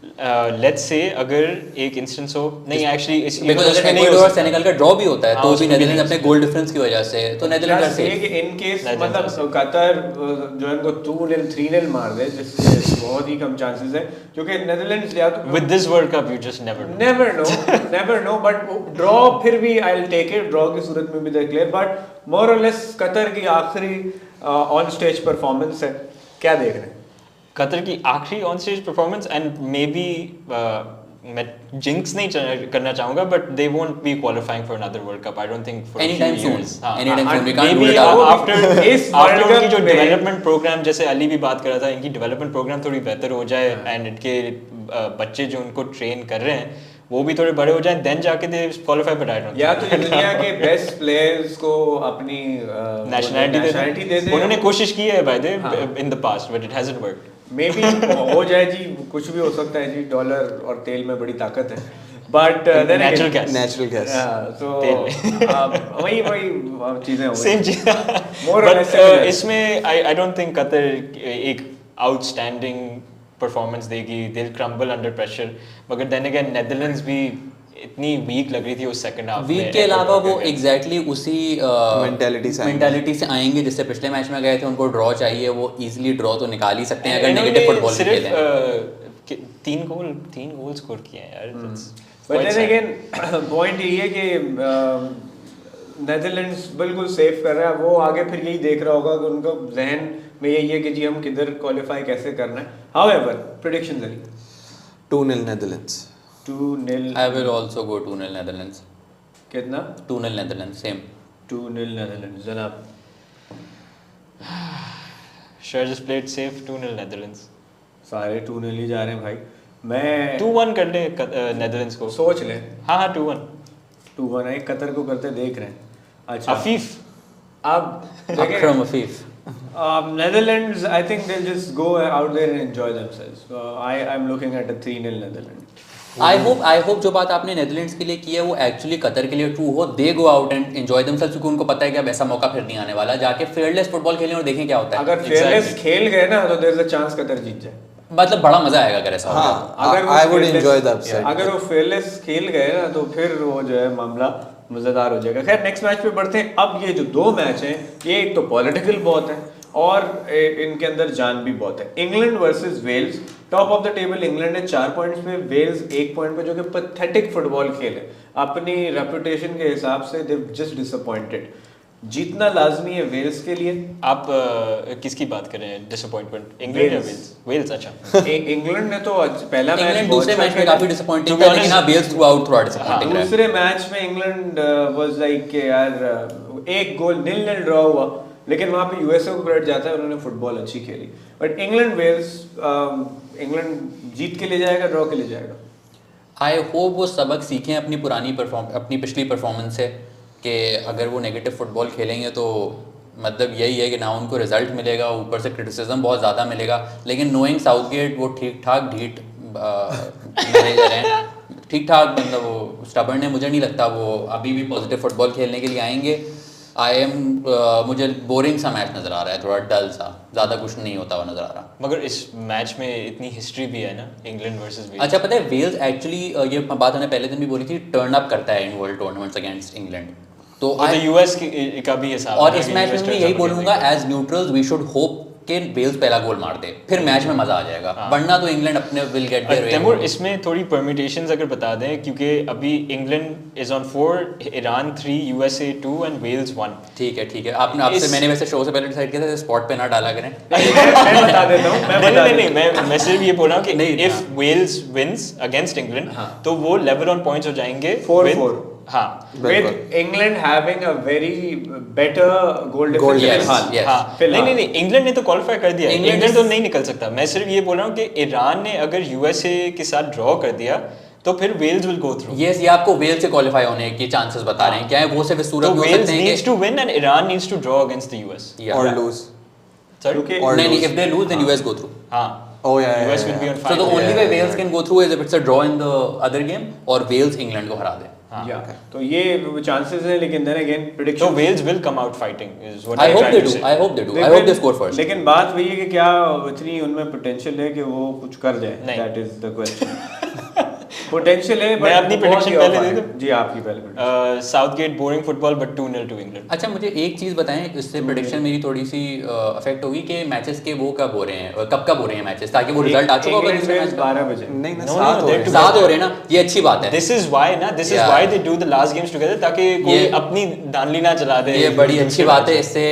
Speaker 4: लेट्स से अगर एक इंस्टेंस हो नहीं एक्चुअली
Speaker 3: बिकॉज़ अगर इक्वाडोर और सेनेगल का ड्रॉ भी होता है तो भी नेदरलैंड्स अपने गोल डिफरेंस की वजह से तो Netherlands are safe.
Speaker 1: In case मतलब कतर जो है इनको 2-0 3-0 मार दे जिससे बहुत ही कम चांसेस है क्योंकि नेदरलैंड्स या तो
Speaker 4: with this world cup you just
Speaker 1: never know but draw फिर भी I will take it, draw की सूरत में भी दे क्लियर, बट मोर और लेस कतर की आखिरी ऑन स्टेज परफॉर्मेंस है, क्या देख रहे हैं
Speaker 4: कतर की आखिरी on stage performance and may be मैं जिंक्स नहीं करना चाहूंगा but they won't be qualifying for another world cup I don't think for
Speaker 3: any time soon we can't
Speaker 4: may
Speaker 3: rule
Speaker 4: be
Speaker 3: it out.
Speaker 4: After
Speaker 1: इस
Speaker 4: after
Speaker 1: world
Speaker 4: उनकी जो
Speaker 1: cup में-
Speaker 4: development programme जैसे अली भी बात कर रहा था इनकी डेवलपमेंट प्रोग्राम थोड़ी बेहतर हो जाए एंड इनके बच्चे जो उनको ट्रेन कर रहे हैं वो भी थोड़े बड़े हो जाएं देन जाके they qualify but I don't
Speaker 1: या तो ये दुनिया के बेस्ट प्लेयर्स को अपनी
Speaker 4: नेशनैलिटी
Speaker 1: दे दे,
Speaker 4: उन्होंने कोशिश की है by the in the past but it hasn't worked
Speaker 1: may be हो जाए जी, कुछ भी हो सकता है जी, डॉलर और तेल में बड़ी ताकत है but
Speaker 4: natural gas
Speaker 2: natural gas
Speaker 1: तो वही चीजें हो
Speaker 4: सेम चीज
Speaker 1: More or
Speaker 4: but
Speaker 1: less similar.
Speaker 4: इसमें आई डोंट थिंक कतर एक आउटस्टैंडिंग परफॉर्मेंस देगी, they will crumble under pressure, मगर देन अगेन नेदरलैंड्स भी इतनी वीक लग रही थी उस सेकंड हाफ में।
Speaker 3: वीक के अलावा वो एग्जैक्टली उसी
Speaker 2: मेंटालिटी
Speaker 3: से आएंगे जिससे पिछले मैच में गए थे, उनको ड्रॉ चाहिए, वो इजीली ड्रॉ तो निकाल ही सकते हैं अगर नेगेटिव फुटबॉल खेलें।
Speaker 4: तीन गोल स्कोर किए हैं यार।
Speaker 1: बट देन अगेन पॉइंट यही है कि नेदरलैंड्स बिल्कुल सेफ कर रहा है, वो आगे फिर यही देख रहा होगा कि उनको जहन में यही है कि जी हम किधर क्वालिफाई कैसे करना है। However predictions Ali
Speaker 2: 2-0 Netherlands
Speaker 1: 2-0
Speaker 3: I will also go 2-0 Netherlands.
Speaker 1: कितना
Speaker 3: 2-0 नेदरलैंड्स सेम
Speaker 1: 2-0 नेदरलैंड्स। जनाब
Speaker 4: Sure just played safe 2-0 Netherlands.
Speaker 1: सारे 2-0 ही जा रहे हैं भाई, मैं
Speaker 4: 2-1 कर ले नेदरलैंड्स को।
Speaker 1: सोच ले
Speaker 4: हाँ 2-1
Speaker 1: 2-1 है, कतर को करते देख रहे हैं। अच्छा
Speaker 4: अफीफ
Speaker 1: अब
Speaker 3: अकरम Afif
Speaker 1: Netherlands, I think they'll just go out there and enjoy themselves. I'm looking at a 3-0 Netherlands.
Speaker 3: I hope जो बात आपने नेदरलैंड्स के लिए की है वो एक्चुअली कतर के लिए ट्रू हो, they go out and enjoy themselves, क्योंकि उनको पता है कि अब ऐसा मौका फिर नहीं आने वाला, जाके फेयरलेस फुटबॉल खेलें और देखें क्या होता है।
Speaker 1: अगर फेयरलेस खेल गए ना तो there's a chance कतर जीत जाए।
Speaker 3: मतलब बड़ा मजा आएगा अगर ऐसा होगा।
Speaker 1: अगर वो
Speaker 2: I would
Speaker 1: fearless-
Speaker 2: enjoy the upset.
Speaker 1: अगर वो फेयरलेस खेल गए ना तो फिर वो जो है मामला मजेदार हो जाएगा। खैर नेक्स्ट मैच पे बढ़ते हैं। अब ये जो दो मैच हैं ये एक तो पॉलिटिकल बहुत है और इनके अंदर जान भी बहुत है। England versus Wales, top of the table England है 4 पॉइंट्स पे, वेल्स 1 पॉइंट पे, जो कि पैथेटिक फुटबॉल खेल है। अपनी रेपुटेशन के हिसाब से दे जस्ट डिसअपॉइंटेड। जीतना लाजमी है वेल्स के लिए।
Speaker 4: आप किसकी बात कर रहे हैं डिसअपॉइंटमेंट, इंग्लैंड या वेल्स? वेल्स अच्छा।
Speaker 1: इंग्लैंड ने तो पहला मैच
Speaker 3: इंग्लैंड दूसरे मैच में काफी डिसअपॉइंटिंग
Speaker 4: To be
Speaker 3: था, लेकिन हाँ वेल्स थ्रू आउट डिसअपॉइंटिंग रहा।
Speaker 1: दूसरे मैच में इंग्लैंड वाज लाइक यार एक गोल 0-0 ड्रॉ हुआ, लेकिन वहाँ पे यूएसए को क्रेडिट जाता है, उन्होंने फुटबॉल अच्छी खेली। बट इंग्लैंड वेल्स, इंग्लैंड जीत के ले जाएगा, ड्रॉ के ले जाएगा?
Speaker 3: आई होप वो सबक सीखें अपनी पिछली परफॉर्मेंस से, कि अगर वो नेगेटिव फुटबॉल खेलेंगे तो मतलब यही है कि ना उनको रिजल्ट मिलेगा, ऊपर से क्रिटिसिज्म बहुत ज़्यादा मिलेगा। लेकिन नोइंग साउथगेट वो ठीक ठाक ढीठ मैनेजर हैं, ठीक ठाक, मतलब वो स्टबर्न है, मुझे नहीं लगता वो अभी भी पॉजिटिव फुटबॉल खेलने के लिए आएंगे। मुझे बोरिंग सा मैच नज़र आ रहा है, थोड़ा डल सा, ज़्यादा कुछ नहीं होता हुआ नज़र आ रहा।
Speaker 4: मगर इस मैच में इतनी हिस्ट्री भी है ना, इंग्लैंड वर्सेस वेल्स।
Speaker 3: अच्छा पता है वेल्स एक्चुअली, ये बात हमने पहले दिन भी बोली थी, टर्न अप करता है in world tournaments against England. तो
Speaker 4: यूएस का भी हिसाब
Speaker 3: और इस मैच में मैं यही बोलूंगा, as neutrals we should hope कि वेल्स पहला गोल मार दे, फिर मैच में मजा आ जाएगा, वरना तो इंग्लैंड अपने will get their way.
Speaker 4: Taimur इसमें थोड़ी परम्यूटेशंस अगर बता दें, क्योंकि अभी England is on 4, Iran 3, USA 2 and Wales 1।
Speaker 3: ठीक है आपसे मैंने वैसे शो से पहले डिसाइड किया था स्पॉट पे ना डाला करें।
Speaker 1: मैं बता देता हूँ,
Speaker 4: नहीं मैं सिर्फ ये बोल रहा हूँ कि
Speaker 3: नहीं,
Speaker 4: if Wales wins against England तो वो लेवल ऑन पॉइंट्स हो जाएंगे
Speaker 1: 4-4।
Speaker 4: हाँ
Speaker 1: with England having a very better goal
Speaker 2: Goal
Speaker 1: difference
Speaker 3: difference,
Speaker 1: फिलहाल।
Speaker 3: yes.
Speaker 4: हाँ
Speaker 1: फिलहाल।
Speaker 4: नहीं इंग्लैंड ने तो क्वालिफाई कर दिया,
Speaker 3: England
Speaker 4: इंग्लैंड तो
Speaker 3: is-
Speaker 4: नहीं निकल सकता। मैं सिर्फ ये बोल रहा हूँ कि ईरान ने अगर यूएसए के साथ ड्रॉ कर दिया तो फिर वेल्स विल गो थ्रू।
Speaker 3: ये आपको वेल्स से क्वालिफाई होने की चांसेस बता रहे हैं, क्या है वो से सूरत
Speaker 4: तो
Speaker 3: में हो
Speaker 4: वेल्स
Speaker 3: सकते हैं
Speaker 4: needs to win and Iran needs to draw against the US
Speaker 2: or lose.
Speaker 1: क्योंकि
Speaker 2: Or
Speaker 3: नहीं,
Speaker 2: lose.
Speaker 3: if they lose then US go through.
Speaker 4: हाँ
Speaker 2: Oh yeah.
Speaker 4: US will be on
Speaker 3: So the only way Wales can go through is if it's a draw in the other game or Wales England को हरा दे।
Speaker 1: या तो ये chances हैं, लेकिन then again
Speaker 4: So
Speaker 1: prediction
Speaker 4: Wales will come out fighting is what
Speaker 3: I
Speaker 4: I'm
Speaker 3: hope
Speaker 4: trying
Speaker 3: they
Speaker 4: to
Speaker 3: do.
Speaker 4: say.
Speaker 3: I hope they do. I hope they score first.
Speaker 1: लेकिन बात वही है कि क्या इतनी उनमें पोटेंशियल है कि वो कुछ कर जाए,
Speaker 4: नहीं।
Speaker 1: That is the question. Potential है
Speaker 4: मैं अपनी prediction पहले दे दूं?
Speaker 1: जी आपकी पहले prediction।
Speaker 4: Southgate boring football but 2-0 to England.
Speaker 3: अच्छा मुझे एक चीज बताएं, इससे प्रेडिक्शन मेरी थोड़ी सी अफेक्ट होगी कि मैचेस के वो कब हो रहे हैं, कब हो रहे हैं मैचेस, ताकि वो रिजल्ट आ चुका होगा दूसरे मैच
Speaker 1: 12 बजे।
Speaker 2: नहीं ना,
Speaker 4: No,
Speaker 2: 7
Speaker 4: no,
Speaker 2: हो
Speaker 4: they're
Speaker 2: रहे हैं।
Speaker 3: साथ हो रहे हैं ना, ये अच्छी बात है।
Speaker 4: This is why
Speaker 3: Yeah.
Speaker 4: they do the last games together ताकि कोई
Speaker 3: ये-
Speaker 4: अपनी दानली ना चला दे।
Speaker 3: ये बड़ी अच्छी बात है, इससे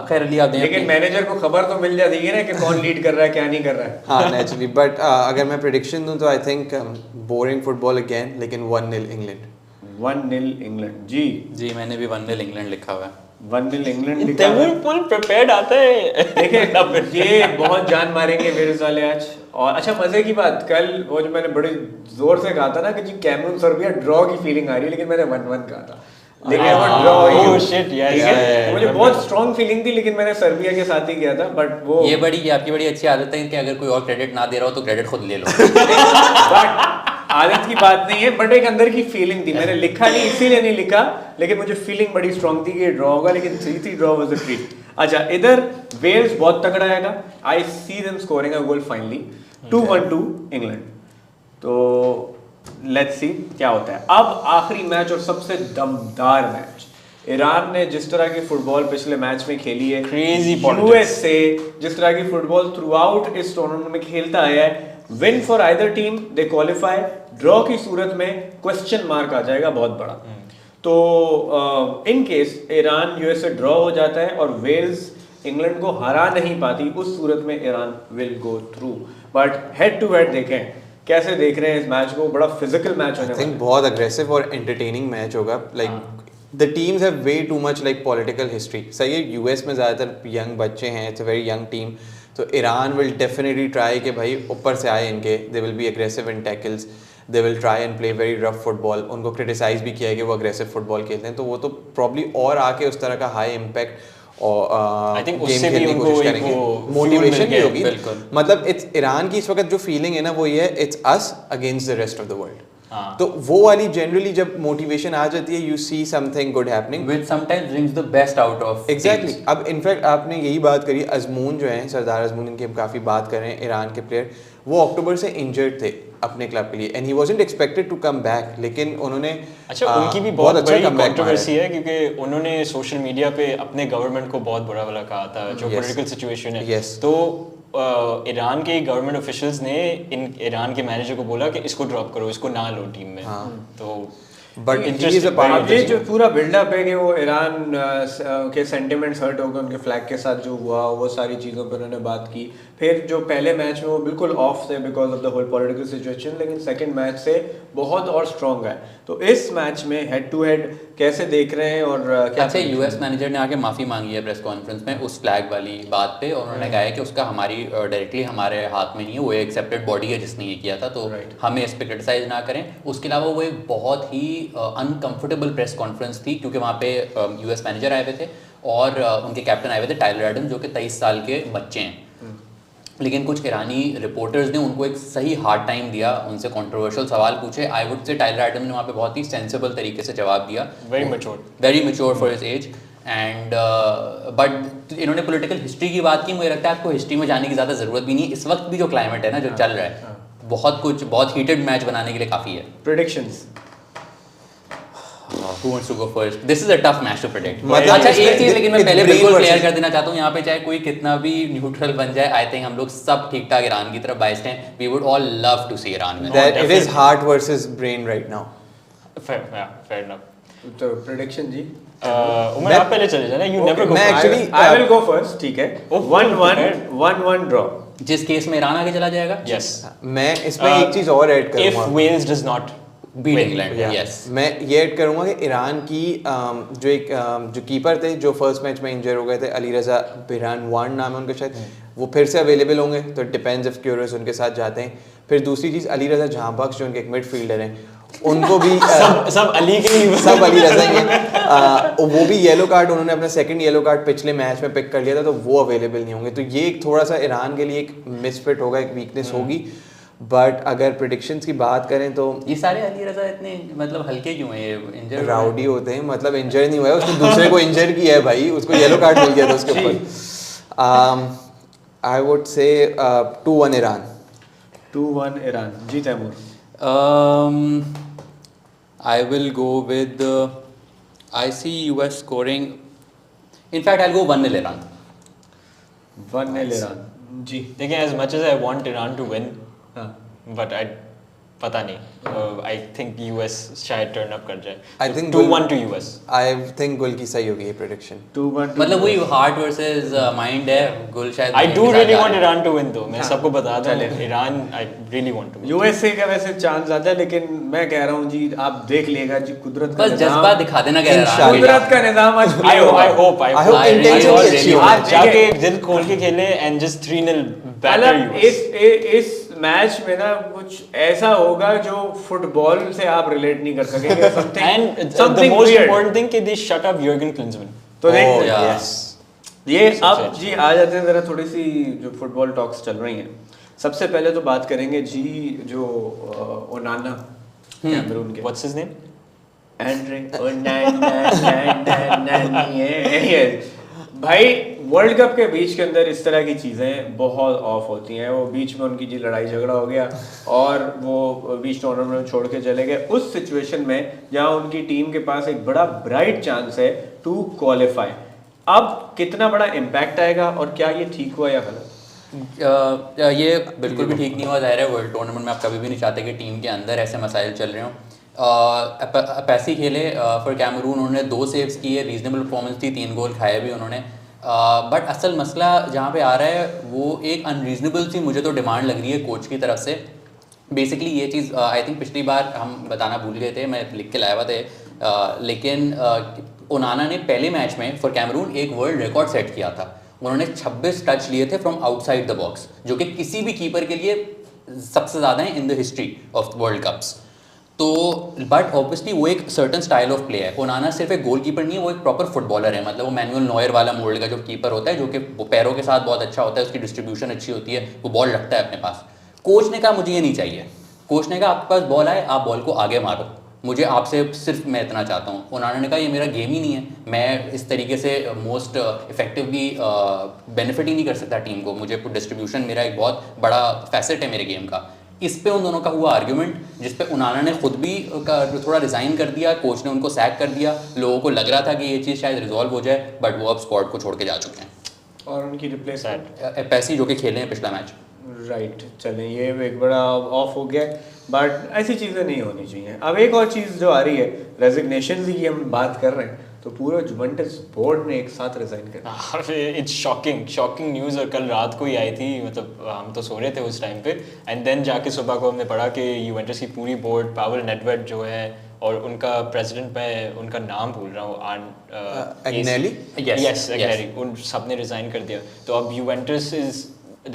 Speaker 3: खैर अली आप दें
Speaker 1: लेकिन
Speaker 3: अपनी-
Speaker 1: मैनेजर को खबर तो मिल जाती है ना कि कौन लीड कर रहा है क्या नहीं कर रहा है।
Speaker 2: हाँ नेचुरली, बट अगर मैं प्रेडिक्शन दूं तो I think boring football again, लेकिन 1-0 इंग्लैंड।
Speaker 1: 1-0 इंग्लैंड। जी
Speaker 3: जी मैंने भी 1-0 इंग्लैंड लिखा हुआ है।
Speaker 1: 1-0 इंग्लैंड लिखा है।
Speaker 4: तैमूर फुल प्रिपेयर्ड आता है।
Speaker 1: देखिए ये बहुत जान मारेंगे वेल्स वाले आज। और अच्छा मजे की बात, कल वो जो मैंने बड़े जोर से कहा था ना कि जी कैमरून सर्बिया ड्रॉ की फीलिंग आ रही है, लेकिन मैंने 1-1 कहा था, लेकिन वो ड्रॉ ही
Speaker 4: Oh
Speaker 1: हुई।
Speaker 4: shit, yeah,
Speaker 1: ठीक
Speaker 4: yeah,
Speaker 1: है?
Speaker 4: yeah,
Speaker 1: मुझे
Speaker 4: yeah,
Speaker 1: बहुत स्ट्रॉन्ग फीलिंग थी, लेकिन मैंने सर्बिया के साथ ही किया था, बट वो
Speaker 3: ये आपकी बड़ी अच्छी आदत है कि अगर कोई और क्रेडिट ना दे रहा हो तो क्रेडिट खुद ले लो।
Speaker 1: बट आदत की बात नहीं है, बट एक अंदर की फीलिंग थी। मैंने लिखा नहीं इसीलिए नहीं लिखा, लेकिन मुझे फीलिंग बड़ी स्ट्रांग थी कि ये ड्रॉ होगा, लेकिन 3-3 ड्रॉ वाज अ ट्रीट। अच्छा इधर वेल्स बहुत तगड़ा आएगा, I see them scoring a goal finally 2-1 to England. तो लेट्स सी क्या होता है। अब आखिरी मैच और सबसे दमदार मैच, ईरान ने जिस तरह की फुटबॉल पिछले मैच में खेली है,
Speaker 4: Crazy politics.
Speaker 1: यूएसए जिस तरह की फुटबॉल थ्रू आउट इस टूर्नामेंट में खेलता आया है, win for either team they qualify, draw की सूरत में क्वेश्चन मार्क आ जाएगा बहुत बड़ा। तो in case Iran USA draw हो जाता है और वेल्स इंग्लैंड को हरा नहीं पाती, उस सूरत में Iran will go through. But head to head देखें, कैसे देख रहे हैं इस मैच को? बड़ा फिजिकल मैच होने
Speaker 2: आई
Speaker 1: वाला
Speaker 2: थिंक
Speaker 1: है।
Speaker 2: बहुत अग्रेसिव और एंटरटेनिंग मैच होगा। Like the teams have way too much like political history. सही है, यूएस में ज़्यादातर यंग बच्चे हैं, it's a very young team. तो ईरान विल डेफिनेटली ट्राई कि भाई ऊपर से आए इनके, they will be aggressive in tackles, they will try and play very rough football. उनको क्रिटिसाइज भी किया है कि वो अग्रेसिव फुटबॉल खेलते हैं, तो वो तो प्रॉब्ली और आके उस तरह का हाई इम्पैक्ट और
Speaker 4: I think
Speaker 2: गेम
Speaker 4: उससे भी
Speaker 2: खेलने की
Speaker 4: उनको
Speaker 2: कोशिश
Speaker 4: एक
Speaker 2: करेंगे,
Speaker 4: वो fuel
Speaker 2: मोटिवेशन
Speaker 4: मिल
Speaker 2: भी
Speaker 4: गया,
Speaker 2: होगी।
Speaker 3: बिल्कुल।
Speaker 2: मतलब इट्स ईरान की इस वक्त जो फीलिंग है ना, वो ये है it's us against the rest of the world.
Speaker 4: हाँ।
Speaker 2: तो वो वाली जनरली जब मोटिवेशन आ जाती है, you see something good happening.
Speaker 3: Which sometimes brings the best out of
Speaker 2: exactly
Speaker 3: teams.
Speaker 2: अब इनफैक्ट आपने यही बात करी, अजमून जो है, सरदार अजमून, इनकी हम काफ़ी बात कर रहे हैं, ईरान के प्लेयर, वो अक्टूबर से इंजर्ड थे अपने क्लब के लिए and he wasn't expected to come back, लेकिन उन्होंने
Speaker 4: अच्छा उनकी भी बहुत
Speaker 2: अच्छा
Speaker 4: बड़ी
Speaker 2: comeback मारा
Speaker 4: कंट्रोवर्सी है, क्योंकि उन्होंने सोशल मीडिया पे अपने गवर्नमेंट को बहुत बुरा भला कहा था, जो
Speaker 2: Yes.
Speaker 4: पॉलिटिकल सिचुएशन है।
Speaker 2: Yes.
Speaker 4: तो ईरान के गवर्नमेंट ऑफिशियल्स ने ईरान के मैनेजर को बोला कि इसको ड्रॉप करो, इसको ना लो टीम में। तो
Speaker 2: बट
Speaker 4: Interesting,
Speaker 2: पार्ट
Speaker 1: अब ये जो पूरा बिल्डअप है कि वो ईरान के सेंटिमेंट्स हर्ट हो गए, उनके फ्लैग के साथ जो हुआ वो सारी चीज़ों पर उन्होंने बात की। फिर जो पहले मैच में वो बिल्कुल ऑफ थे because of the whole political situation, लेकिन सेकंड मैच से बहुत और स्ट्रॉन्ग है। तो इस मैच में हेड टू हेड कैसे देख रहे हैं और क्या
Speaker 3: अच्छा यूएस मैनेजर ने आके माफी मांगी है प्रेस कॉन्फ्रेंस में उस फ्लैग वाली बात पे, और उन्होंने कहा है कि उसका हमारी डायरेक्टली हमारे हाथ में नहीं है, वो एक एक्सेप्टेड बॉडी है जिसने ये किया था, तो हमें इस पे क्रिटिसाइज ना करें। उसके अलावा वो एक बहुत ही अनकंफर्टेबल प्रेस कॉन्फ्रेंस थी, क्योंकि वहाँ पे यूएस मैनेजर आए हुए थे और उनके कैप्टन आए हुए थे टाइलर एडम, जो कि 23 साल के बच्चे हैं। लेकिन कुछ ईरानी रिपोर्टर्स ने उनको एक सही हार्ड टाइम दिया, उनसे कंट्रोवर्शियल सवाल पूछे। I would say Tyler Adam ने वहाँ पे बहुत ही सेंसिबल तरीके से जवाब दिया, very mature for his age. And but इन्होंने पॉलिटिकल हिस्ट्री की बात की। मुझे लगता है आपको हिस्ट्री में जाने की ज़्यादा ज़रूरत भी नहीं है, इस वक्त भी जो क्लाइमेट है ना जो चल रहा है, बहुत हीटेड मैच बनाने के लिए काफ़ी है।
Speaker 1: Predictions?
Speaker 3: Who wants to go first? This is a tough match to predict.
Speaker 2: मतलब
Speaker 3: अच्छा
Speaker 2: इसमें
Speaker 3: एक चीज लेकिन मैं
Speaker 2: it's
Speaker 3: पहले
Speaker 2: brain
Speaker 3: बिल्कुल
Speaker 2: versus-
Speaker 3: क्लियर कर देना चाहता हूँ यहाँ पे, चाहे कोई कितना भी न्यूट्रल बन जाए, आई थिंक हम लोग सब ठीक ठाक ईरान की तरफ बाइस्ड हैं। We would all love to see Iran win.
Speaker 2: that it is heart versus brain right now.
Speaker 4: fair enough.
Speaker 1: तो प्रेडिक्शन जी?
Speaker 4: उमर आप पहले चले जाना, you never go
Speaker 2: मैं
Speaker 4: first.
Speaker 2: actually-
Speaker 1: I will go first, ठीक है। 1-1 ड्रॉ।
Speaker 3: जिस केस में ईरान आगे चला जाएगा,
Speaker 4: Yes.
Speaker 2: मैं इसमें एक चीज और ऐड
Speaker 4: If
Speaker 2: करूंगा।
Speaker 4: Wales does not
Speaker 3: beat
Speaker 4: win.
Speaker 3: England.
Speaker 2: Yeah.
Speaker 3: Yes,
Speaker 2: मैं ये ऐड करूंगा कि ईरान की जो कीपर थे, जो फर्स्ट मैच में इंजर हो गए थे, अली रजा बिरानवान नाम है उनका शायद, वो फिर से अवेलेबल होंगे, तो डिपेंड्स इफ क्यूरियस उनके साथ जाते हैं। फिर दूसरी चीज़, अली रजा जहाँबख्श जो उनके एक मिडफील्डर हैं, उनको भी
Speaker 4: सब अली के ही
Speaker 2: सब अली रजा ही हैं। वो भी येलो कार्ड, उन्होंने अपना सेकंड येलो कार्ड पिछले मैच में पिक कर लिया था, तो वो अवेलेबल नहीं होंगे। तो ये एक थोड़ा सा ईरान के लिए एक मिसफिट होगा, एक वीकनेस होगी। बट अगर प्रिडिक्शंस की बात करें तो
Speaker 3: ये सारे अली रजा इतने मतलब हल्के क्यों हैं, ये इंजर्ड
Speaker 2: राउडी होते हैं, मतलब इंजर नहीं हुआ है, उसने दूसरे को इंजर किया है भाई, उसको येलो कार्ड मिल गया था उसके ऊपर। आई would say 2-1 Iran.
Speaker 1: 2-1 Iran. Ji Taimur?
Speaker 3: I will go with I see US scoring. In fact, I'll go 1-0 Iran.
Speaker 1: 1-0 Iran. जी।
Speaker 4: देखिए, as much as I want Iran to win,
Speaker 1: हाँ।
Speaker 4: but पता नहीं, I think US शायद turn up कर जाए।
Speaker 2: I think
Speaker 4: 2-1 to US।
Speaker 2: I think गुल की सही होगी ये प्रेडिक्शन।
Speaker 1: 2-1
Speaker 3: मतलब वही हार्ट वर्सेस माइंड है, गुल शायद
Speaker 4: I do
Speaker 3: के साथ
Speaker 4: really
Speaker 3: जा
Speaker 4: want
Speaker 3: रहे हैं।
Speaker 4: Iran to win though, मैं
Speaker 1: हाँ,
Speaker 4: सबको बता दूं,
Speaker 1: चले।
Speaker 4: Iran I really want to win।
Speaker 1: USA का वैसे चांस ज़्यादा है, लेकिन मैं कह रहा हूँ जी आप देख लिएगा जी, कुदरत का
Speaker 3: बस
Speaker 1: निज़ाम।
Speaker 3: जज्बा दिखा देना कह रहा
Speaker 1: कुदरत का निज़ाम आज
Speaker 4: I hope
Speaker 2: I hope
Speaker 3: I
Speaker 2: intention
Speaker 3: really
Speaker 2: भी अच्छी हो।
Speaker 1: आज
Speaker 4: जाके दिल खोल के खेले and just 3-0 batter
Speaker 1: मतलब
Speaker 4: US।
Speaker 1: इस मैच में ना कुछ ऐसा होगा जो फुटबॉल से आप रिलेट नहीं कर सकेंगे।
Speaker 4: And the
Speaker 1: something
Speaker 4: most
Speaker 1: weird।
Speaker 4: important thing कि they shut up Jurgen Klinsmann।
Speaker 1: तो देख
Speaker 2: Oh,
Speaker 3: Yeah.
Speaker 2: yes.
Speaker 1: ये
Speaker 4: सबसे
Speaker 1: अब
Speaker 4: अच्छी।
Speaker 1: जी आ जाते हैं जरा थोड़ी सी जो फुटबॉल टॉक्स चल रही हैं। सबसे पहले तो बात करेंगे जी जो ओनाना कैमरून के
Speaker 4: What's his name?
Speaker 1: एंड्रे भाई वर्ल्ड कप के बीच के अंदर इस तरह की चीज़ें बहुत ऑफ होती हैं। वो बीच में उनकी जी लड़ाई झगड़ा हो गया और वो बीच टूर्नामेंट में छोड़ के चले गए उस सिचुएशन में जहां उनकी टीम के पास एक बड़ा ब्राइट चांस है टू क्वालिफाई। अब कितना बड़ा इम्पैक्ट आएगा और क्या ये ठीक हुआ या गलत?
Speaker 3: ये बिल्कुल भी ठीक नहीं हुआ। ज़ाहिर है वर्ल्ड टूर्नामेंट में आप कभी भी नहीं चाहते कि टीम के अंदर ऐसे मसाइल चल रहे हों। पैसी खेले फॉर कैमरून, उन्होंने 2 सेव्स किए, रीजनेबल परफॉर्मेंस थी, 3 गोल खाए भी उन्होंने। बट असल मसला जहाँ पे आ रहा है वो एक अनरीजनेबल सी मुझे तो डिमांड लग रही है कोच की तरफ से। बेसिकली ये चीज़ आई थिंक पिछली बार हम बताना भूल गए थे, मैं लिख के लाया हुआ थे, लेकिन ओनाना ने पहले मैच में फॉर कैमरून एक वर्ल्ड रिकॉर्ड सेट किया था। उन्होंने 26 टच लिए थे फ्रॉम आउटसाइड द बॉक्स, जो कि किसी भी कीपर के लिए सबसे ज़्यादा है in the history of world cups. तो बट ऑब्वियसली वो एक सर्टन स्टाइल ऑफ प्ले है। ओनाना सिर्फ एक गोल कीपर नहीं है, वो एक प्रॉपर फुटबॉलर है। मतलब वो मैनुअल नॉयर वाला मोल्ड का जो कीपर होता है, जो कि वो पैरों के साथ बहुत अच्छा होता है, उसकी डिस्ट्रीब्यूशन अच्छी होती है, वो बॉल रखता है अपने पास। कोच ने कहा मुझे ये नहीं चाहिए। कोच ने कहा आपके पास बॉल आए, आप बॉल को आगे मारो, मुझे आपसे सिर्फ मैं इतना चाहता हूँ। ओनाना ने कहा ये मेरा गेम ही नहीं है, मैं इस तरीके से मोस्ट इफेक्टिवली बेनिफिट ही नहीं कर सकता टीम को, मुझे डिस्ट्रीब्यूशन मेरा एक बहुत बड़ा फैसेट है मेरे गेम का। इस पे उन दोनों का हुआ आर्ग्यूमेंट, जिस पे ओनाना ने खुद भी थोड़ा रिज़ाइन कर दिया, कोच ने उनको सैक कर दिया। लोगों को लग रहा था कि ये चीज़ शायद रिजॉल्व हो जाए, बट वो अब स्क्वाड को छोड़ के जा चुके हैं।
Speaker 1: और उनकी रिप्लेसमेंट
Speaker 3: पैसी जो कि खेले हैं पिछला मैच।
Speaker 1: राइट, चलें ये एक बड़ा ऑफ हो गया, बट ऐसी चीज़ें नहीं होनी चाहिए। अब एक और चीज़ जो आ रही है, रेजिग्नेशन की हम बात कर रहे हैं, तो पूरा जुवेंटस बोर्ड ने एक साथ रिजाइन कर दिया।
Speaker 4: It's shocking news. और कल रात को ही आई थी, मतलब हम तो सो रहे थे उस टाइम पे, एंड देन जाके सुबह को हमने पढ़ा कि यूवेंटस की पूरी बोर्ड, पावेल नेडवेड जो है और उनका प्रेसिडेंट, मैं उनका नाम भूल रहा हूँ,
Speaker 2: Agnelli?
Speaker 4: यस एग्नेली, उन सब ने रिजाइन कर दिया। तो अब Juventus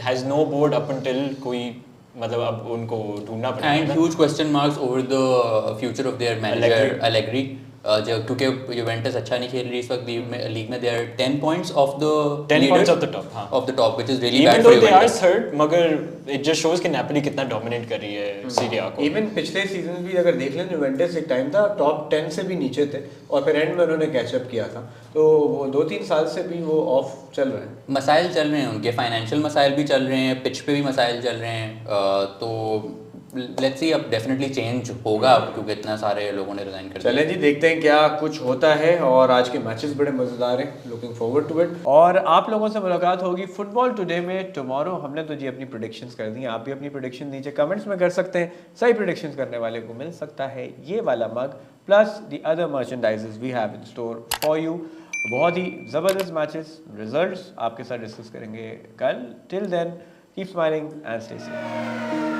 Speaker 4: has no board up until कोई, मतलब अब उनको ढूंढना पड़ेगा।
Speaker 3: And huge question marks over the future of their manager Allegri, क्योंकि यूवेंटस अच्छा नहीं खेल रही इस वक्त लीग में। They are 10 points off the
Speaker 4: 10 points of the top, हाँ।
Speaker 3: Off the top, which is really
Speaker 4: Even
Speaker 3: bad
Speaker 4: though
Speaker 3: for
Speaker 4: they are
Speaker 3: Juventus.
Speaker 4: third, मगर it just shows कि नेपोली कितना डोमिनेट कर रही है सीरी आ को।
Speaker 1: इवन पिछले सीजन भी अगर देख लें, यूवेंटस एक टाइम था टॉप 10 से भी नीचे थे और फिर एंड में उन्होंने कैचअप किया था। तो वो 2-3 साल से भी वो ऑफ चल रहे हैं।
Speaker 3: मसाइल चल रहे हैं उनके, फाइनेंशियल मसाइल भी चल रहे हैं, पिच पे भी मसाइल चल रहे हैं। तो लेट्स सी, अब डेफिनेटली चेंज होगा क्योंकि इतना सारे लोगों ने रिजाइन कर दिया।
Speaker 1: चलें जी, देखते हैं क्या कुछ होता है। और आज के मैचेस बड़े मज़ेदार हैं, लुकिंग फॉरवर्ड टू इट। और आप लोगों से मुलाकात होगी फुटबॉल टुडे में टुमारो। हमने तो जी अपनी प्रेडिक्शंस कर दी हैं, आप भी अपनी प्रेडिक्शन नीचे कमेंट्स में कर सकते हैं। सही प्रेडिक्शंस करने वाले को मिल सकता है ये वाला mug plus the other merchandises we have in store for you. बहुत ही ज़बरदस्त मैचेस, रिजल्ट्स आपके साथ डिस्कस करेंगे कल। Till then keep smiling and stay safe.